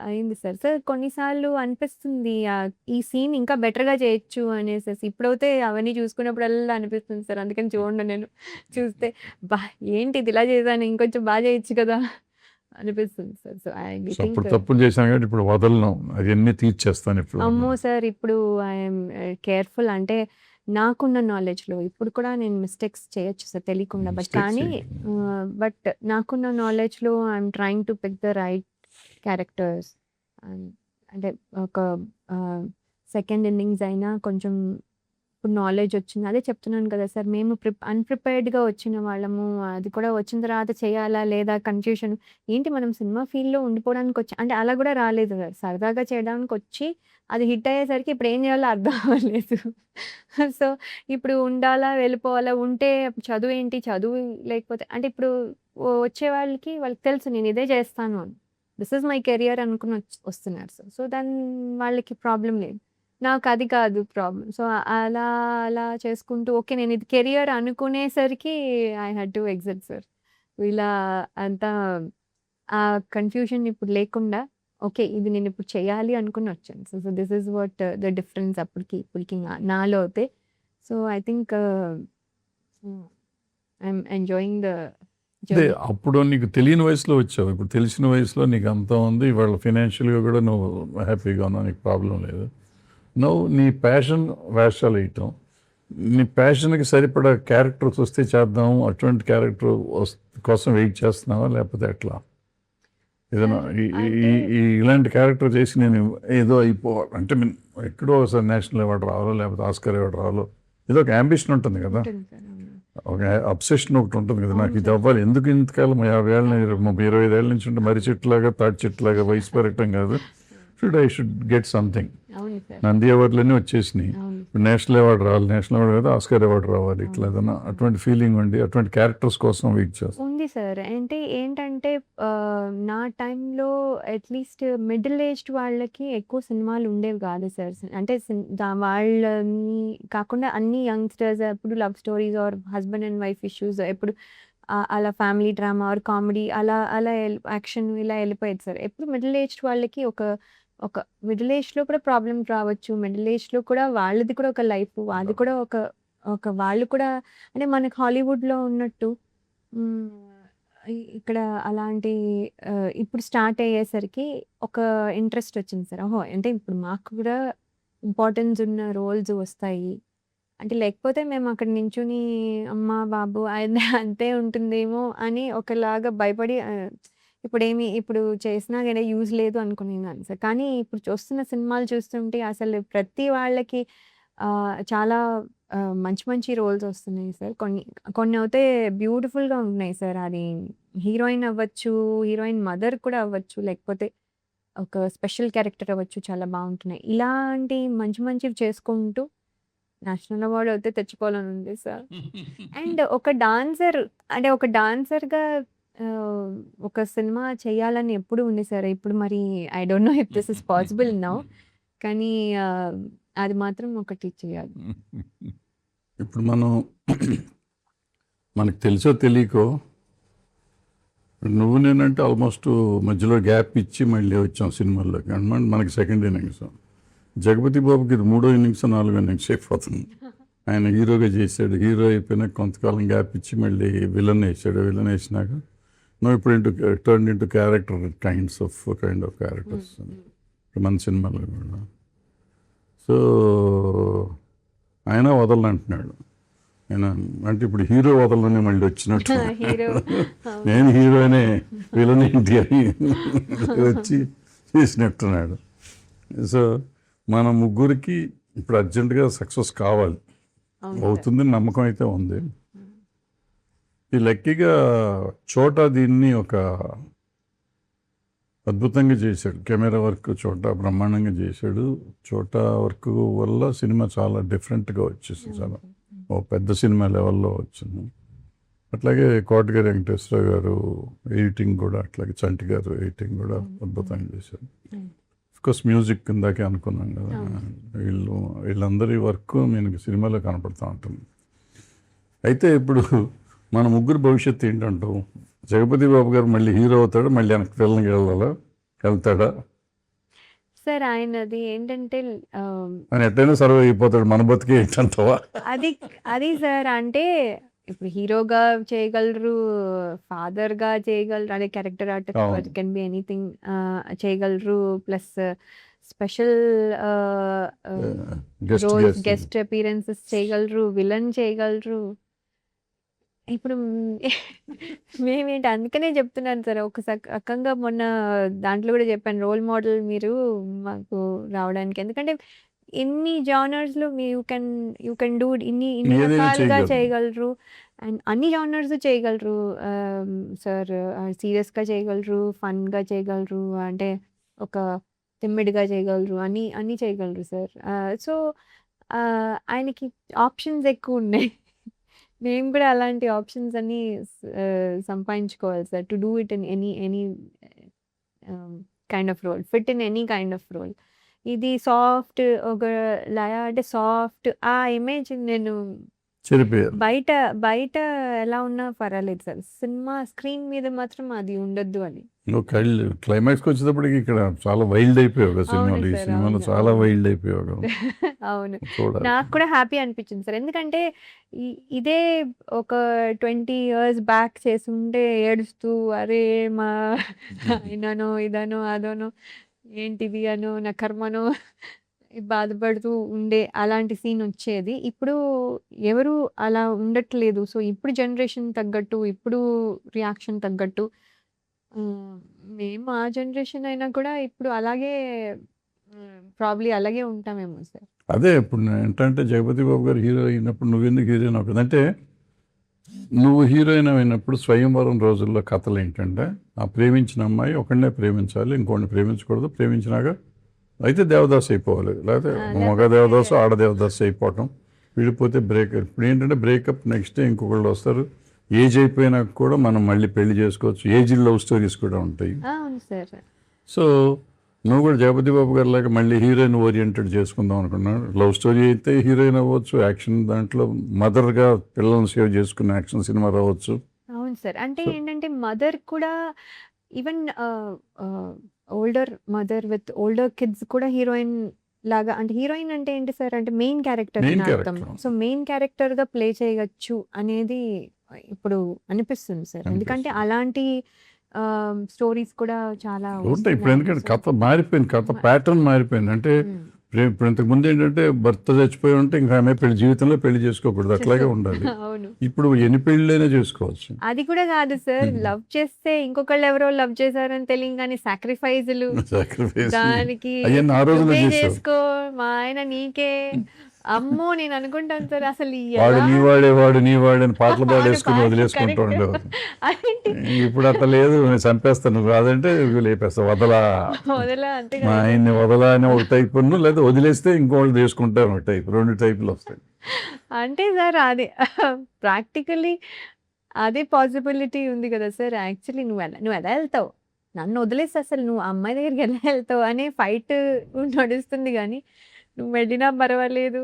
అయింది సార్. సార్ కొన్నిసార్లు అనిపిస్తుంది ఈ సీన్ ఇంకా బెటర్‌గా చేయొచ్చు అనేసేసి. ఇప్పుడైతే అవన్నీ చూసుకున్నప్పుడల్లా అనిపిస్తుంది సార్. అందుకని చూడను నేను. చూస్తే అబ్బా! ఏంటిది ఇలా చేశాను ఇంకొంచెం బా చేయొచ్చు కదా! అనిపిస్తుంది sir. So, I so, think అప్పుడు తప్పులు చేశాను కాబట్టి ఇప్పుడు వదలను. అవన్నీ తీర్చేస్తాను ఇప్పుడు. అమ్మో! సార్ ఇప్పుడు ఐయామ్ కేర్‌ఫుల్ అంటే నాకున్న నాలెడ్జ్‌లో ఇప్పుడు కూడా నేను మిస్టేక్స్ చేయొచ్చు సార్ తెలియకుండా. మిస్టేక్స్ బట్ నాకున్న నాలెడ్జ్‌లో I'm trying to pick the right characters. And అంటే ఒక సెకండ్ ఇన్నింగ్స్ అయినా కొంచెం ఇప్పుడు నాలెడ్జ్ వచ్చింది. అదే చెప్తున్నాను కదా సార్! మేము అన్‌ప్రిపేర్డ్‌గా వచ్చిన వాళ్ళము. అది కూడా వచ్చిన తర్వాత చేయాలా లేదా కన్‌ఫ్యూషన్. ఏంటి మనం సినిమా ఫీల్డ్‌లో ఉండిపోవడానికొచ్చి అంటే అలా కూడా రాలేదు సార్. సరదాగా చేయడానికొచ్చి అది హిట్ అయ్యేసరికి ఇప్పుడు ఏం చేయాలో అర్థం అవ్వలేదు. సో, ఇప్పుడు ఉండాలా? వెళ్ళిపోవాలా? ఉంటే చదువేంటి? చదువు లేకపోతే అంటే ఇప్పుడు వచ్చే వాళ్ళకి తెలుసు నేను ఇదే చేస్తాను అని. దిస్ ఈజ్ మై కెరియర్ అనుకుని వస్తున్నారు సార్. సో, వాళ్ళకి ప్రాబ్లమ్ లేదు. నాకది కాదు ప్రాబ్లమ్. సో, అలా అలా చేసుకుంటూ ఓకే. నేనిది కెరియర్ అనుకునేసరికి I had to exit sir. ఇలా అంతా ఆ కన్‌ఫ్యూజన్ ఇప్పుడు లేకుండా ఓకే. ఇది నేనిప్పుడు చేయాలి అనుకుని వచ్చాను. So, so this is what the difference అప్పటికి ఇప్పటికి నాలో అయితే. So, I think I'm enjoying the అదే జర్నీ. అప్పుడు నీకు తెలియని వయసులో వచ్చావు. ఇప్పుడు తెలిసిన వయసులో నీకు అంతా ఉంది. ఇవాళ ఫైనాన్షియల్‌గా కూడా నువ్వు హ్యాపీగా ఉన్నావు. నీకు ప్రాబ్లమ్ లేదు. నువ్వు నీ ప్యాషన్ వేషాలు వేయటం. నీ ప్యాషన్‌కి సరిపడా క్యారెక్టర్స్ వస్తే చేద్దాం. అటువంటి క్యారెక్టర్ కోసం వెయిట్ చేస్తున్నావా? లేకపోతే ఎట్లా? ఏదైనా ఈ ఈ అంటే ఈ ఇలాంటి క్యారెక్టర్ చేసి నేను ఏదో అయిపోవాలి అంటే ఎక్కడో ఒకసారి నేషనల్ అవార్డ్ రావాలో లేకపోతే ఆస్కార్ అవార్డ్ రావాలో ఏదో ఒక యాంబిషన్ ఉంటుంది కదా! ఉంటుంది సార్. అవును. ఒక అబ్సెషన్ ఒకటి ఉంటుంది కదా! నాకు అవును ఇది సార్. అవ్వాలి. ఎందుకు ఇంతకాలం 50 ఏళ్ళ 25 ఏళ్ళ నుంచి ఉంటే మర్రి చెట్టులాగా, తాటి చెట్టులాగా వయసు పెరగటం కాదు. I should get something. అవును సార్. నంది అవార్డులన్నీ వచ్చేసినాయి. అవును. ఇప్పుడు నేషనల్ అవార్డు రావాలి. నేషనల్ అవార్డు కదా ఆస్కార్ అవార్డు రావాలి. ఇట్లా అవును. ఏదైనా అటువంటి ఫీలింగ్ ఉండి అటువంటి క్యారెక్టర్స్ కోసం వెయిట్ చేస్తాను. ఉంది సార్. అంటే ఏంటంటే నా టైంలో అట్‌లీస్ట్ మిడిల్ ఏజ్డ్ వాళ్ళకి ఎక్కువ సినిమాలు ఉండేవి కాదు సార్. అంటే వాళ్ళని కాకుండా అన్ని యంగ్‌స్టర్స్ ఎప్పుడు love stories are husband and wife issues ఎప్పుడు అలా ఫ్యామిలీ డ్రామా ఆర్ కామెడీ అలా అలా యాక్షన్ ఇలా వెళ్ళిపోయేది సార్. ఎప్పుడు మిడిల్ ఏజ్డ్ వాళ్ళకి ఒక ఒక మిడిల్ ఏజ్‌లో కూడా ప్రాబ్లమ్స్ రావచ్చు. మిడిల్ ఏజ్‌లో కూడా వాళ్ళది కూడా ఒక లైఫ్. అది కూడా ఒక ఒక వాళ్ళు కూడా అంటే మనకి హాలీవుడ్‌లో ఉన్నట్టు హ్మ్. ఇక్కడ అలాంటి ఇప్పుడు స్టార్ట్ అయ్యేసరికి ఒక ఇంట్రెస్ట్ వచ్చింది సార్. ఓహో! అంటే ఇప్పుడు మాకు కూడా ఇంపార్టెన్స్ ఉన్న రోల్స్ వస్తాయి. అంటే లేకపోతే మేము అక్కడ నించొని అమ్మ, బాబు అది అంతే ఉంటుందేమో అని ఒకలాగా భయపడి ఇప్పుడు చేసినా గాని యూజ్ లేదు అనుకునేదాన్ని సార్. కానీ ఇప్పుడు చూస్తున్న సినిమాలు చూస్తుంటే అసలు ప్రతి వాళ్ళకి చాలా మంచి మంచి రోల్స్ వస్తున్నాయి సార్. కొన్నయితే బ్యూటిఫుల్‌గా ఉంటున్నాయి సార్. అది హీరోయిన్ అవ్వచ్చు, హీరోయిన్ మదర్ కూడా అవ్వచ్చు, లేకపోతే ఒక స్పెషల్ క్యారెక్టర్ అవ్వచ్చు చాలా బావుంటున్నాయి. ఇలాంటి మంచి మంచివి చేసుకుంటూ నేషనల్ అవార్డ్ అయితే తెచ్చుకోవాలని ఉంది సార్. అండ్ ఒక డాన్సర్‌గా ఒక సినిమా చేయాలని ఎప్పుడూ ఉంది సార్. ఇప్పుడు మరి I don't know if this is possible now. కానీ అది మాత్రం ఒకటి చేయాలి. ఇప్పుడు మనకు తెలుసో తెలియకో నువ్వు నేనంటే ఆల్మోస్ట్ మధ్యలో గ్యాప్ ఇచ్చి మళ్ళీ వచ్చాం సినిమాల్లోకి అనమాట. మనకి సెకండ్ ఇన్నింగ్స్. జగపతి బాబుకి ఇది 3వ ఇన్నింగ్స్ 4వ ఇన్నింగ్స్ అయిపోతుంది. ఆయన హీరోగా చేశాడు. హీరో అయిపోయినాక కొంతకాలం గ్యాప్ ఇచ్చి మళ్ళీ విలన్ వేసాడు. విలన్ వేసినాక నువ్వు ఇప్పుడు turn into character kind of characters మన సినిమాలో కూడా. సో ఆయన వదలంటున్నాడు. ఆయన అంటే ఇప్పుడు హీరో వదలని మళ్ళీ వచ్చినట్టు హీరో నేను హీరోనే విలన్ ఏంటి అని వచ్చి చేసినట్టున్నాడు. సో మన ముగ్గురికి ఇప్పుడు అర్జెంటుగా సక్సెస్ కావాలి. అవును సార్. అవుతుందని నమ్మకం అయితే ఉంది. ఈ లక్కీగా చోటా దీన్ని ఒక అద్భుతంగా చేశాడు. కెమెరా వర్క్ చోటా బ్రహ్మాండంగా చేశాడు. చోటా వర్క్ వల్ల సినిమా చాలా డిఫరెంట్గా వచ్చేసింది. చాలా ఓ పెద్ద సినిమా లెవెల్లో వచ్చింది. అట్లాగే కోటగిరి వెంకటేశ్వర గారు ఎడిటింగ్ కూడా, అట్లాగే చంటి గారు ఎడిటింగ్ కూడా అద్భుతంగా చేశారు. కోర్స్ మ్యూజిక్ కిందాకే అనుకున్నాం కదా, వీళ్ళందరి వర్క్ నేను సినిమాలో కనపడుతూ ఉంటుంది. అయితే ఇప్పుడు మన ముగ్గురు భవిష్యత్తు ఏంటంటావు? జగపతి బాబు గారు మళ్ళీ హీరో అవుతాడు, మళ్ళీ వెనక్కి పిల్లలకి వెళ్తాడా? సార్ ఆయనది ఏంటంటే ఆయన ఎట్లయినా సర్వే అయిపోతాడు, మన బతికే ఏంటంటావా? అది అది సార్ అంటే ఇప్పుడు హీరోగా చేయగలరు, ఫాదర్గా చేయగలరు, అదే character artist can be anything చేయగలరు, plus special roles, guest appearances చేయగలరు, విలన్ చేయగలరు. ఇప్పుడు మేమేంటి అందుకనే చెప్తున్నాను సార్, ఒక రకంగా మొన్న దాంట్లో కూడా చెప్పాను, రోల్ మోడల్ మీరు మాకు రావడానికి. ఎందుకంటే ఎన్ని జానర్స్లో యూ కెన్ డూ ఇన్ని రకాలుగా చేయగలరు, అండ్ అన్ని జానర్స్ చేయగలరు సార్. సీరియస్గా చేయగలరు, ఫన్గా చేయగలరు, అంటే ఒక తిమ్మిడిగా చేయగలరు, అన్నీ చేయగలరు సార్. సో ఆయనకి ఆప్షన్స్ ఎక్కువ ఉన్నాయి. మేము కూడా అలాంటి ఆప్షన్స్ అన్ని సంపాదించుకోవాలి sir, to do it in any kind of role, fit in any kind of role. ఇది సాఫ్ట్, ఒక లయ అంటే సాఫ్ట్, ఆ ఇమేజ్ నేను బయట ఎలా ఉన్నా పర్వాలేదు సార్, సినిమా స్క్రీన్ మీద మాత్రం అది ఉండొద్దు అని. క్లైమాక్స్ వచ్చేటప్పటికి ఇక్కడ చాలా వైల్డ్ అయిపోయావు సినిమాలో, ఈ సినిమాలో చాలా వైల్డ్ అయిపోయావు. అవును, నాకు కూడా హ్యాపీ అనిపించింది సార్, ఎందుకంటే ఇదే ఒక 20 years బ్యాక్ చేస్తుంటే ఏడుస్తూ అరే మా ఆయననో ఇదనో అదనో ఏంటిది అనో నా కర్మనో బాధపడుతూ ఉండే అలాంటి సీన్ వచ్చేది. ఇప్పుడు ఎవరు అలా ఉండట్లేదు. సో ఇప్పుడు జనరేషన్ తగ్గట్టు, ఇప్పుడు రియాక్షన్ తగ్గట్టు, మేము ఆ జనరేషన్ అయినా కూడా ఇప్పుడు అలాగే ప్రాబ్లీ అలాగే ఉంటామేమో సార్. అదే ఇప్పుడు ఏంటంటే జగపతి బాబు గారు హీరో అయినప్పుడు నువ్వెందుకు హీరోయిన్ అవుతుంది అంటే, నువ్వు హీరోయిన్ అయినప్పుడు స్వయంవరం రోజుల్లో కథలు ఏంటంటే, ఆ ప్రేమించిన అమ్మాయి ఒకడినే ప్రేమించాలి, ఇంకోటిని ప్రేమించకూడదు, ప్రేమించినాక అయితే దేవదాసు అయిపోవాలి, లేకపోతే మగ దేవదాసు ఆడ దేవదాసు అయిపోవటం, విడిపోతే బ్రేకప్. ఇప్పుడు ఏంటంటే బ్రేకప్ నెక్స్ట్ డే ఇంకొకళ్ళు వస్తారు, ఏజ్ అయిపోయినా కూడా మనం మళ్ళీ పెళ్లి చేసుకోవచ్చు, ఏజ్ లవ్ స్టోరీస్ కూడా ఉంటాయి. సో నువ్వు కూడా జగపతి బాబు గారు లాగా మళ్ళీ హీరోయిన్ ఓరియంటెడ్ చేసుకుందాం అనుకున్నాను. లవ్ స్టోరీ అయితే హీరోయిన్ అవ్వచ్చు, యాక్షన్ దాంట్లో మదర్గా పిల్లల్ని సేవ్ చేసుకున్న యాక్షన్ సినిమా రావచ్చు. అవును సార్, అంటే ఏంటంటే మదర్ కూడా even older mother with older kids కూడా హీరోయిన్ లాగా, అంటే హీరోయిన్ అంటే ఏంటి సార్ అంటే మెయిన్ క్యారెక్టర్ అర్థం. సో మెయిన్ క్యారెక్టర్ గా ప్లే చేయవచ్చు అనేది ఇప్పుడు అనిపిస్తుంది సార్, ఎందుకంటే అలాంటి స్టోరీస్ కూడా చాలా ఉంటాయి ఇప్పుడు. ఎందుకంటే కథ మారిపోయింది, కథ ప్యాటర్న్ మారిపోయింది. అంటే ఇప్పుడు ఇంతకు ముందు ఏంటంటే భర్త చచ్చిపోయి ఉంటే ఇంకా ఆమె జీవితంలో పెళ్లి చేసుకోకూడదు, అట్లాగే ఉండాలి. ఇప్పుడు ఎన్ని పెళ్ళైనా చేసుకోవచ్చు. అది కూడా కాదు సార్, లవ్ చేస్తే ఇంకొకళ్ళు ఎవరో లవ్ చేశారని తెలియగానే సాక్రిఫైజులు, దానికి చేసుకో మా ఆయన నీకే, అమ్మో నేను అనుకుంటాను సార్ అసలు వాడు నీ వాడే అని పాటలు పాడేసుకుని వదిలేసుకుంటూ ఉండేవారు. ఇప్పుడు అట్లా లేదు, నేను చంపేస్తాను నువ్వు కాదంటే లేపేస్తా, వదలా మా ఆయన్ని వదలా అని ఒక టైప్ ఉన్న, లేదా వదిలేస్తే ఇంకోళ్ళు తీసుకుంటారు ఒక టైప్, 2 టైపులు వస్తాయి. అంటే సార్ అదే ప్రాక్టికలీ అదే పాసిబిలిటీ ఉంది కదా సార్. యాక్చువల్లీ నువ్వు ఎలా వెళ్తావు, నన్ను వదిలేసి అసలు నువ్వు అమ్మాయి దగ్గరికి ఎలా వెళ్తావు అనే ఫైట్ నడుస్తుంది, కానీ నువ్వు వెళ్ళినా పర్వాలేదు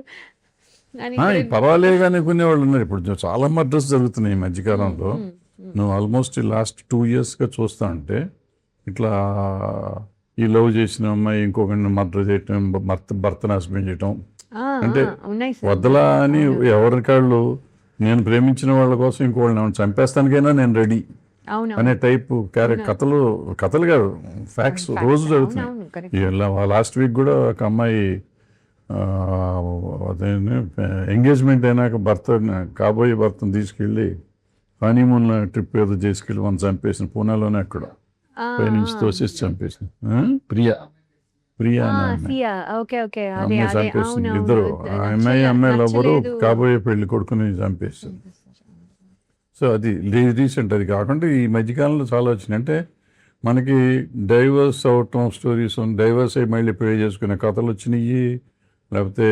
పర్వాలేదు అనుకునే వాళ్ళు ఉన్నారు. ఇప్పుడు చాలా మర్డర్స్ జరుగుతున్నాయి ఈ మధ్యకాలంలో. నువ్వు ఆల్మోస్ట్ లాస్ట్ 2 yearsగా చూస్తా ఉంటే ఇట్లా ఈ లవ్ చేసిన అమ్మాయి ఇంకొకరిని మర్డర్ చేయటం, భర్తను హస్బెండ్ చేయటం, అంటే వదలా అని ఎవరికాళ్ళు నేను ప్రేమించిన వాళ్ళ కోసం ఇంకోళ్ళని చంపేస్తానికైనా నేను రెడీ అనే టైప్ కథలు కాదు, ఫ్యాక్ట్స్ రోజు జరుగుతున్నాయి. లాస్ట్ వీక్ కూడా ఒక అమ్మాయి ఎంగేజ్మెంట్ అయినాక కాబోయే భర్తను తీసుకెళ్ళి హనీమూన్ ట్రిప్ ఏదో చేసుకెళ్ళి మనం చంపేసిన, పూనాలోనే అక్కడ పైనుంచి తోసేసి చంపేసిన ప్రియా అమ్మాయి చంపేసింది. ఇద్దరు అమ్మాయి లవ్వరు కాబోయే పెళ్లి కొడుకుని చంపేసింది. సో అది రీసెంట్. అది కాకుండా ఈ మధ్యకాలంలో చాలా వచ్చినాయి. అంటే మనకి డైవర్స్ అవటం స్టోరీస్, డైవర్స్ అయ్యి మళ్ళీ పెళ్లి చేసుకునే కథలు వచ్చినాయి, లేకపోతే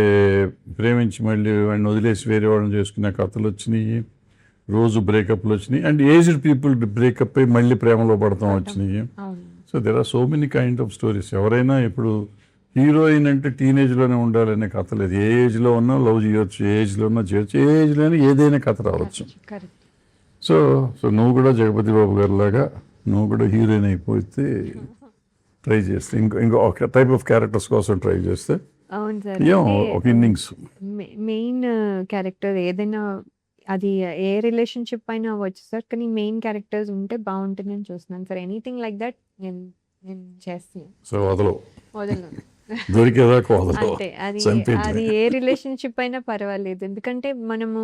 ప్రేమించి మళ్ళీ వాడిని వదిలేసి వేరే వాళ్ళని చేసుకునే కథలు వచ్చినాయి, రోజు బ్రేకప్లు వచ్చినాయి, అండ్ ఏజ్డ్ పీపుల్ బ్రేకప్ అయ్యి మళ్ళీ ప్రేమలో పడతాం వచ్చినాయి. అవును. So there are so many kind of stories. ఎవరైనా ఇప్పుడు హీరోయిన్ అంటే టీనేజ్లోనే ఉండాలనే కథ లేదు. ఏ ఏజ్లో ఉన్నా లవ్ చేయొచ్చు, ఏ ఏజ్లో ఉన్నా చేయొచ్చు, ఏ ఏజ్లోనే ఏదైనా కథ రావచ్చు. కరెక్ట్. సో సో నువ్వు కూడా జగపతి బాబు గారి లాగా నువ్వు కూడా హీరోయిన్ అయిపోతే ట్రై చేస్తే ఇంకో ఒక టైప్ ఆఫ్ క్యారెక్టర్స్ కోసం ట్రై చేస్తే అవును సార్. ఏం అంటే ఒక ఇన్నింగ్స్. మెయిన్ క్యారెక్టర్ ఏదైనా అది ఏ రిలేషన్షిప్ అయినా అవ్వచ్చు సార్, కానీ మెయిన్ క్యారెక్టర్స్ ఉంటే బాగుంటుందని చూస్తున్నాను సార్. ఎనీథింగ్ లైక్ దట్ నేను నేను చేస్తున్నాను. సో వదలవు, వదలను. దొరికేదాకా వదలవు, అంతే. అది చంపేయటమే. ఏ రిలేషన్షిప్ అయినా పర్వాలేదు. ఎందుకంటే మనము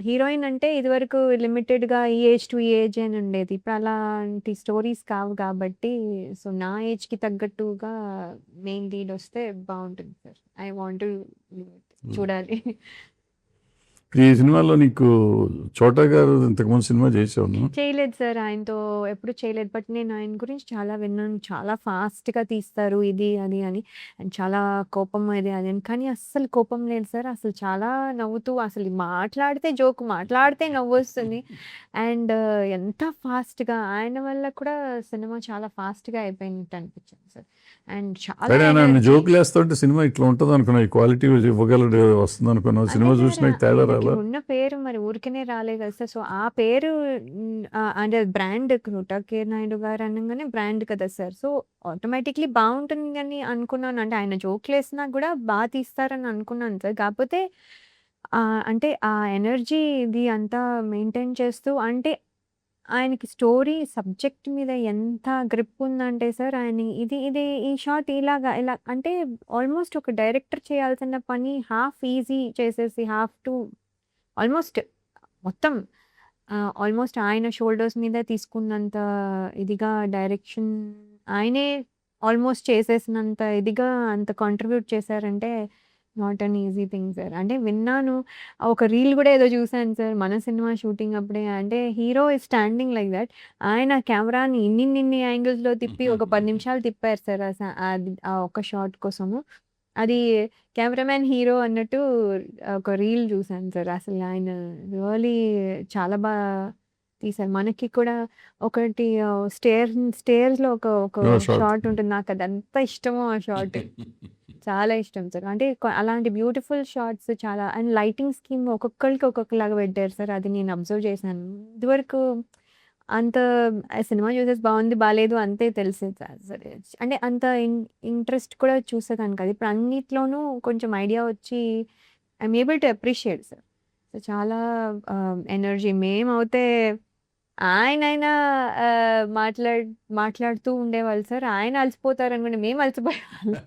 హీరోయిన్ అంటే ఇదివరకు లిమిటెడ్గా ఈ ఏజ్ టు ఈ ఏజ్ అని ఉండేది. ఇప్పుడు అలాంటి స్టోరీస్ కావు కాబట్టి సో నా ఏజ్కి తగ్గట్టుగా మెయిన్ లీడ్ వస్తే బాగుంటుంది సార్. ఐ వాంట్ చూడాలి. ఈ సినిమాలో నీకు చోటా గారు ఇంతకుముందు సినిమా చేసావు నువ్వు? చేయలేదు సార్, ఆయనతో ఎప్పుడు చేయలేదు. బట్ నేను ఆయన గురించి చాలా విన్నాను. చాలా ఫాస్ట్గా తీస్తారు ఇది అది అని, అండ్ చాలా కోపం ఇది అది అని. కానీ అస్సలు కోపం లేదు సార్. అసలు చాలా నవ్వుతూ, అసలు మాట్లాడితే జోక్, మాట్లాడితే నవ్వు వస్తుంది. అండ్ ఎంత ఫాస్ట్గా ఆయన వల్ల కూడా సినిమా చాలా ఫాస్ట్గా అయిపోయినట్టు అనిపించింది సార్. అండ్ చాలా సరే నన్ను energy. జోకులు వేస్తుంటే సినిమా ఇట్లా ఉంటుంది అనుకున్నా, ఈ క్వాలిటీ ఇవ్వగలడు వస్తుంది అనుకున్నావు. సినిమా అదే చూసిన సార్, తేడా ఆయనకి రాలా? ఉన్న పేరు మరి ఊరికనే రాలే కదా సార్. సో ఆ పేరు అంటే బ్రాండ్ కృట కే నాయుడు గారు అనగానే బ్రాండ్ కదా సార్. సో ఆటోమేటిక్లీ బాగుంటుంది అని అనుకున్నాను. అంటే ఆయన జోక్లు వేసినా కూడా బాగా తీస్తారని అనుకున్నాను సార్. కాకపోతే అంటే ఆ ఎనర్జీ ఇది అంతా మెయింటైన్ చేస్తూ, అంటే ఆయనకి స్టోరీ సబ్జెక్ట్ మీద ఎంత గ్రిప్ ఉందంటే సార్, ఆయన ఇది ఇది ఈ షాట్ ఇలాగా ఇలా అంటే ఆల్మోస్ట్ ఒక డైరెక్టర్ చేయాల్సిన పని హాఫ్ ఈజీ చేసేసి హాఫ్ టు ఆల్మోస్ట్ మొత్తం ఆల్మోస్ట్ ఆయన షోల్డర్స్ మీద తీసుకున్నంత ఇదిగా డైరెక్షన్ ఆయనే ఆల్మోస్ట్ చేసేసినంత ఇదిగా అంత కాంట్రిబ్యూట్ చేశారంటే not an easy thing sir. అంటే విన్నాను, ఒక రీల్ కూడా ఏదో చూసాను సార్ మన సినిమా షూటింగ్ అప్పుడే. అంటే hero is standing like that, ఆయన కెమెరాని ఇన్ని యాంగిల్స్లో తిప్పి ఒక 10 నిమిషాలు తిప్పారు సార్ అది ఆ ఒక్క షాట్ కోసము. అది కెమెరామ్యాన్ హీరో అన్నట్టు ఒక రీల్ చూసాను సార్. అసలు ఆయన రియలీ చాలా బాగా తీశారు. మనకి కూడా ఒకటి స్టేర్స్లో ఒక ఒక షార్ట్ షాట్ ఉంటుంది. నాకు అది ఎంత ఇష్టమో ఆ షాట్. చాలా ఇష్టం సార్. అంటే అలాంటి బ్యూటిఫుల్ షాట్స్ చాలా, అండ్ లైటింగ్ స్కీమ్ ఒక్కొక్కరికి ఒక్కొక్కలాగా పెట్టారు సార్. అది నేను అబ్జర్వ్ చేశాను. ఇదివరకు అంత సినిమా చూసేసి బాగుంది బాలేదు అంతే తెలిసేది కాదు సరే. అంటే అంత ఇంట్రెస్ట్ కూడా చూసేదాన్ని కాదు. ఇప్పుడు అన్నిట్లోనూ కొంచెం ఐడియా వచ్చి I'm able to appreciate sir. So చాలా ఎనర్జీ మేమవుతే ఆయనైనా మాట్లాడుతూ ఉండేవాళ్ళు సార్. ఆయన అలసిపోతారు అనుకుంటే మేము అలసిపోయేవాళ్ళం.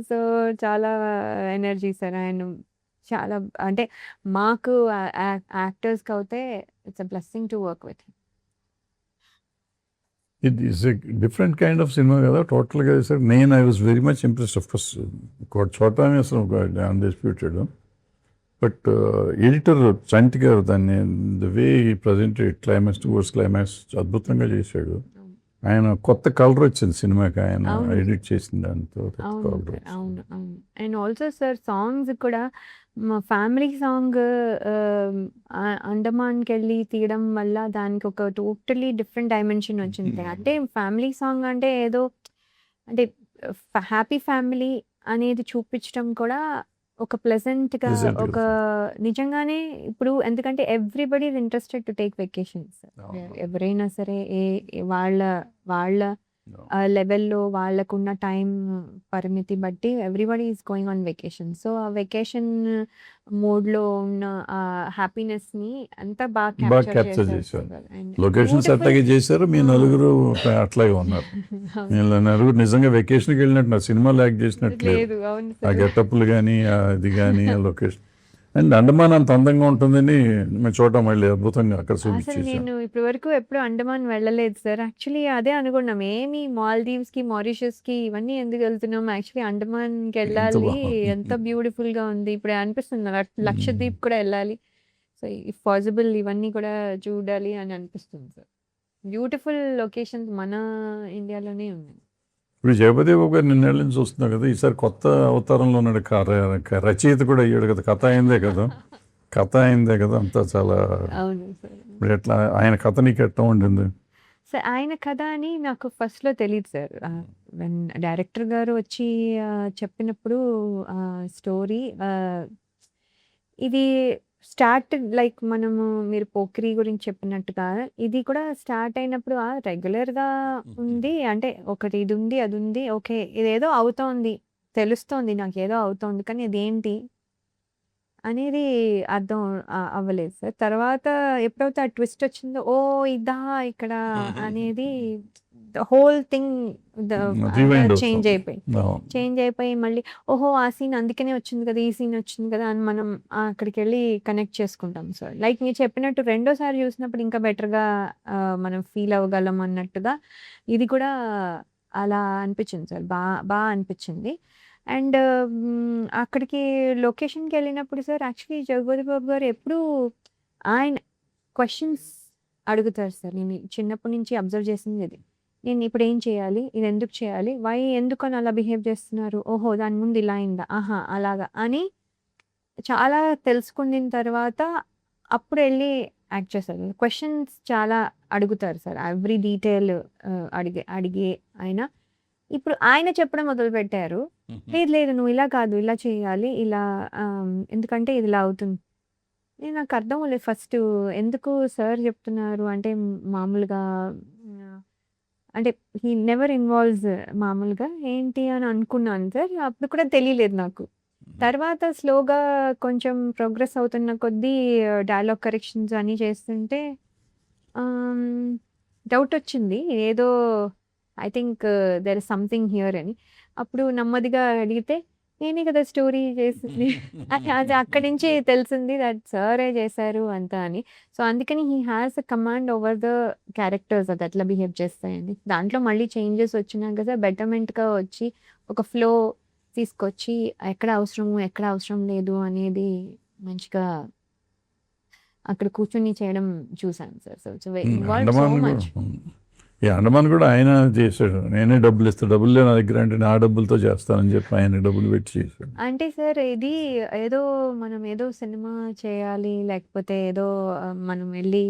సో చాలా ఎనర్జీ సార్ ఆయన. చాలా అంటే మాకు యాక్టర్స్కి అయితే it's a blessing to work with. It is a different kind of cinema కదా టోటల్గా సార్. నేను I was very much impressed. Of course చోటా అసలు అన్డిస్ప్యూటెడ్, బట్ ఎడిటర్ చంటి గారు దాన్ని the way presented climax towards climax అద్భుతంగా చేశాడు. ఆయన కొత్త కలర్ వచ్చింది సినిమాకి, ఆయన అవును. ఎడిట్ చేసిన దాంతో కొత్త అవును కలర్ సార్. వచ్చింది. అవును. అవును. అండ్ ఆల్సో సార్ సాంగ్స్ కూడా మా ఫ్యామిలీ సాంగ్ అండమాన్‌కెళ్ళి తీయడం వల్ల దానికి ఒక టోటల్లీ డిఫరెంట్ డైమెన్షన్ వచ్చింది. అంటే ఫ్యామిలీ సాంగ్ అంటే ఏదో అంటే హ్యాపీ ఫ్యామిలీ అనేది చూపించడం కూడా ఒక ప్లెజెంట్‌గా Pleasantగా ఒక నిజంగానే ఇప్పుడు ఎందుకంటే everybody is interested to take vacations. అవును. ఎవరైనా సరే వాళ్ళ వాళ్ళ No. లెవెల్‌లో వాళ్ళకున్న టైం పరిమితి బట్టి everybody is going on vacation. So ఆ వెకేషన్ మోడ్‌లో ఉన్న హ్యాపీనెస్‌ని అంతా బాగా బాగా క్యాప్చర్ క్యాప్చర్ చేశారు చేశారు. సార్. And locations beautiful. అట్లాగే చేశారు, మీ నలుగురు అట్లాగే ఉన్నారు. వీళ్ళ నలుగురు నిజంగా వెకేషన్కి వెళ్ళినట్టు నా సినిమాలో యాక్ట్ చేసినట్టు లేదు. లేదు. అవును ఆ సార్. గెటప్లు కానీ ఇది కానీ ఆ లొకేషన్ అండ్ అండమాన్ అంత అందంగా ఉంటుందని మేము చూడటం మళ్ళీ అద్భుతంగా అక్కడ అసలు చూపించేసాం. నేను ఇప్పటి వరకు ఎప్పుడు అండమాన్ వెళ్ళలేదు సార్. యాక్చువల్లీ అదే అనుకున్నాం. ఏమి మాల్దీవ్స్‌కి, మారిషస్‌కి ఇవన్నీ ఎందుకు వెళ్తున్నాం? యాక్చువల్లీ అండమాన్‌కి ఎంత వెళ్ళాలి. బాగుంది. ఎంత బ్యూటిఫుల్‌గా ఉంది. ఇప్పుడు అనిపిస్తుంది లక్షద్వీప్ కూడా వెళ్ళాలి. సో ఇఫ్ పాసిబుల్ ఇవన్నీ కూడా చూడాలి అని అనిపిస్తుంది సార్. బ్యూటిఫుల్ లొకేషన్స్ మన ఇండియాలోనే ఉన్నాయి. ఇప్పుడు జగపతి బాబు గారు నిన్నేళ్ళ నుంచి చూస్తున్నావు కదా, ఈసారి కొత్త అవతారంలో ఉన్నాడు. రచయిత కూడా అయ్యాడు కదా, కథ అయిందే కదా, కథ అయిందే కదా, అంతా చాలా. అవును సార్. ఇప్పుడు ఎట్లా ఆయన కథ నీకు ఎట్లా ఉండింది? సార్ ఆయన కథ అని నాకు ఫస్ట్‌లో తెలీదు సార్. వెన్ డైరెక్టర్ గారు వచ్చి చెప్పినప్పుడు స్టోరీ ఇది స్టార్ట్ లైక్ మనము మీరు 'పోకిరి' గురించి చెప్పినట్టుగా ఇది కూడా స్టార్ట్ అయినప్పుడు రెగ్యులర్‌గా ఉంది. అంటే ఒకటి ఇది ఉంది, అది ఉంది. ఓకే. ఇదేదో అవుతోంది. తెలుస్తోంది నాకేదో అవుతోంది. కానీ ఇదేంటి అనేది అర్థం అవ్వలేదు సార్. తర్వాత ఎప్పుడైతే ఆ ట్విస్ట్ వచ్చిందో, ఓహ్! ఇదా ఇక్కడ అనేది the whole thing rewind change అవుతాం. అయిపోయి. అవును. చేంజ్ అయిపోయి మళ్ళీ ఓహో! ఆ సీన్ అందుకనే వచ్చింది కదా! ఈ సీన్ వచ్చింది కదా! అని మనం అక్కడికెళ్ళి కనెక్ట్ చేసుకుంటాం సార్. లైక్ మీరు చెప్పినట్టు రెండోసారి చూసినప్పుడు ఇంకా బెటర్‌గా మనం ఫీల్ అవ్వగలం అన్నట్టుగా ఇది కూడా అలా అనిపించింది సార్. బా అనిపించింది. అండ్ అక్కడికి లొకేషన్‌కెళ్ళినప్పుడు సార్ యాక్చువల్లీ 'జగపతి బాబు' గారు ఎప్పుడూ ఆయన క్వెషన్స్ అడుగుతారు సార్. నేను చిన్నప్పటి నుంచి అబ్జర్వ్ చేసింది ఇది. నేను ఇప్పుడు ఏం చేయాలి? ఇది ఎందుకు చేయాలి? ఎందుకని అలా బిహేవ్ చేస్తున్నారు? ఓహో! దాని ముందు ఇలా అయిందా? ఆహా! అలాగా అని చాలా తెలుసుకున్న తర్వాత అప్పుడెళ్ళి యాక్ట్ చేస్తారు. క్వెషన్స్ చాలా అడుగుతారు సార్. ఎవ్రీ డీటెయిల్ అడిగి ఆయన ఇప్పుడు ఆయన చెప్పడం మొదలుపెట్టారు. లేదు లేదు నువ్వు ఇలా కాదు, ఇలా చేయాలి. ఇలా ఎందుకంటే ఇది ఇలా అవుతుంది. నాకు అర్థం అవ్వలేదు ఫస్టు. ఎందుకు సార్ చెప్తున్నారు అంటే మామూలుగా అంటే హి నెవర్ ఇన్వాల్వ్స్ మామూలుగా ఏంటి అని అనుకున్నాను సార్. అప్పుడు కూడా తెలియలేదు నాకు. తర్వాత స్లోగా కొంచెం ప్రోగ్రెస్ అవుతున్న కొద్దీ డైలాగ్ కరెక్షన్స్ అన్నీ చేస్తుంటే డౌట్ వచ్చింది. ఏదో I think there is something here అని. అప్పుడు నెమ్మదిగా అడిగితే నేనే కదా స్టోరీ చేసింది. అది అక్కడి నుంచి తెలిసింది దట్ సారే చేశారు అంతా అని. సో, అందుకని he has a command over the characters అది ఎట్లా బిహేవ్ చేస్తాయని. దాంట్లో మళ్ళీ చేంజెస్ వచ్చినాక కదా బెటర్‌మెంట్‌గా వచ్చి ఒక ఫ్లో తీసుకొచ్చి ఎక్కడ అవసరము, ఎక్కడ అవసరం లేదు అనేది మంచిగా అక్కడ కూర్చొని చేయడం చూసాను sir. So, it's involved so Andaman much. ఈ అండమాన్ కూడా ఆయన చేశాడు. నేనే డబ్బులు ఇస్తా, డబ్బులు లేవు నా దగ్గర అంటే నా డబ్బులతో చేస్తానని చెప్పి ఆయన డబ్బులు పెట్టి చేశాడు. అంటే సార్ ఇది ఏదో మనం ఏదో సినిమా చేయాలి లేకపోతే ఏదో మనం వెళ్ళి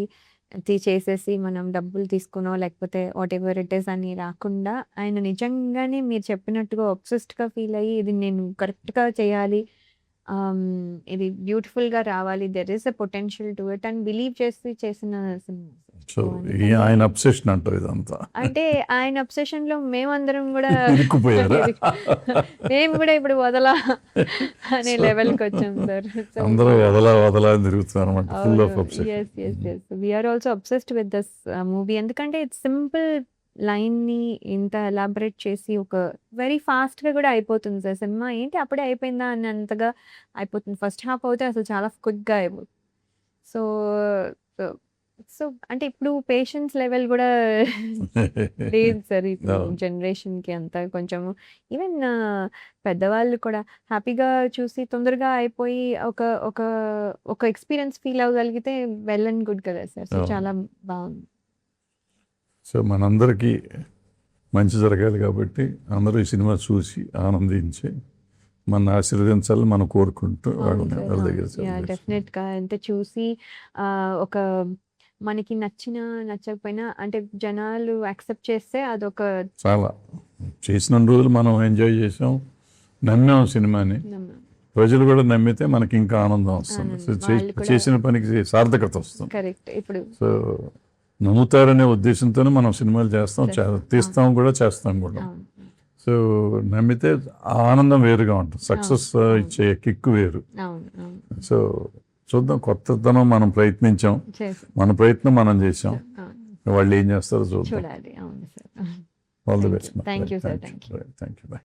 చేసేసి మనం డబ్బులు తీసుకునో లేకపోతే వాటెవర్ ఇట్ ఈస్ అని రాకుండా ఆయన నిజంగానే మీరు చెప్పినట్టుగా ఒబ్సెస్డ్‌గా ఫీల్ అయ్యి ఇది నేను కరెక్ట్‌గా చేయాలి. ఇది బ్యూటిఫుల్‌గా రావాలి. There is a potential to it అని బిలీవ్ చేసి చేసిన సినిమా. సో ఆయన అబ్సెషన్ అంటారు ఇదంతా. అంటే ఆయన అబ్సెషన్‌లో మేమందరం గూడా ఇరుక్కుపోయారా? మేము గూడా ఇప్పుడు వదలా అనే లెవెల్‌కి వచ్చాం సార్. సో అందరూ వదలా అని తిరుగుతున్నారు అనమాట. Full of obsession. Yes. We are also obsessed with this movie. ఎందుకంటే ఇట్స్ సింపుల్ లైన్‌ని ఇంత ఎలాబరేట్ చేసి ఒక వెరీ ఫాస్ట్‌గా గూడా అయిపోతుంది సార్ సినిమా. ఏంటి అప్పుడే అయిపోయిందా అన్నంతగా అయిపోతుంది. ఫస్ట్ హాఫ్ అవుతే అసలు చాలా క్విక్‌గా అయిపోతుంది. సో, సో సో అంటే ఇప్పుడు పేషెన్స్ లెవెల్ గూడా లేదు సార్ ఇప్పుడు అవును. జనరేషన్‌కి అంతా కొంచెం ఈవెన్ పెద్దవాళ్ళు కూడా హ్యాపీగా చూసి తొందరగా అయిపోయి ఒక ఒక ఒక ఎక్స్‌పీరియన్స్ ఫీల్ అవ్వగలిగితే వెల్ అండ్ గుడ్ కదా సార్. సో, అవును. చాలా బావుంది. సో మనందరికీ మంచి జరగాలి కాబట్టి అందరూ ఈ సినిమా చూసి ఆనందించి మన ఆశీర్వదించాలని మనం కోరుకుంటూ అవును వాళ్ళ సార్. వాళ్ళ అవును. దగ్గర యాహ్! సెలవు తీసుకుంటాం. డెఫినెట్‌గా అంటే చూసి ఒక మనకి నచ్చినా, నచ్చకపోయినా అంటే జనాలు యాక్సెప్ట్ చేస్తే అదొక చాలా చేసిన రోజులు మనం ఎంజాయ్ చేసాం, నమ్మాం సినిమాని. నమ్మకం. ప్రజలు కూడా నమ్మితే మనకి ఇంకా ఆనందం వస్తుంది. సో ఆనందం. వాళ్ళు కూడా చేసిన పనికి సార్థకత వస్తుంది. కరెక్ట్. ఇప్పుడు సో నమ్ముతారనే ఉద్దేశంతోనే మనం సినిమాలు చేస్తాం, తీస్తాం కూడా, చేస్తాం కూడా. అవును. సో నమ్మితే ఆ ఆనందం వేరుగా ఉంటుంది. సక్సెస్ అవును. ఇచ్చే కిక్ వేరు. అవును. సో చూద్దాం, కొత్తదనం మనం ప్రయత్నించాం, చేసి మన ప్రయత్నం మనం చేసాం. అవును. వాళ్ళు ఏం చేస్తారో చూద్దాం. చూడాలి. అవును sir. All the Thank best. you. Thank you, sir. Thank you. Thank you.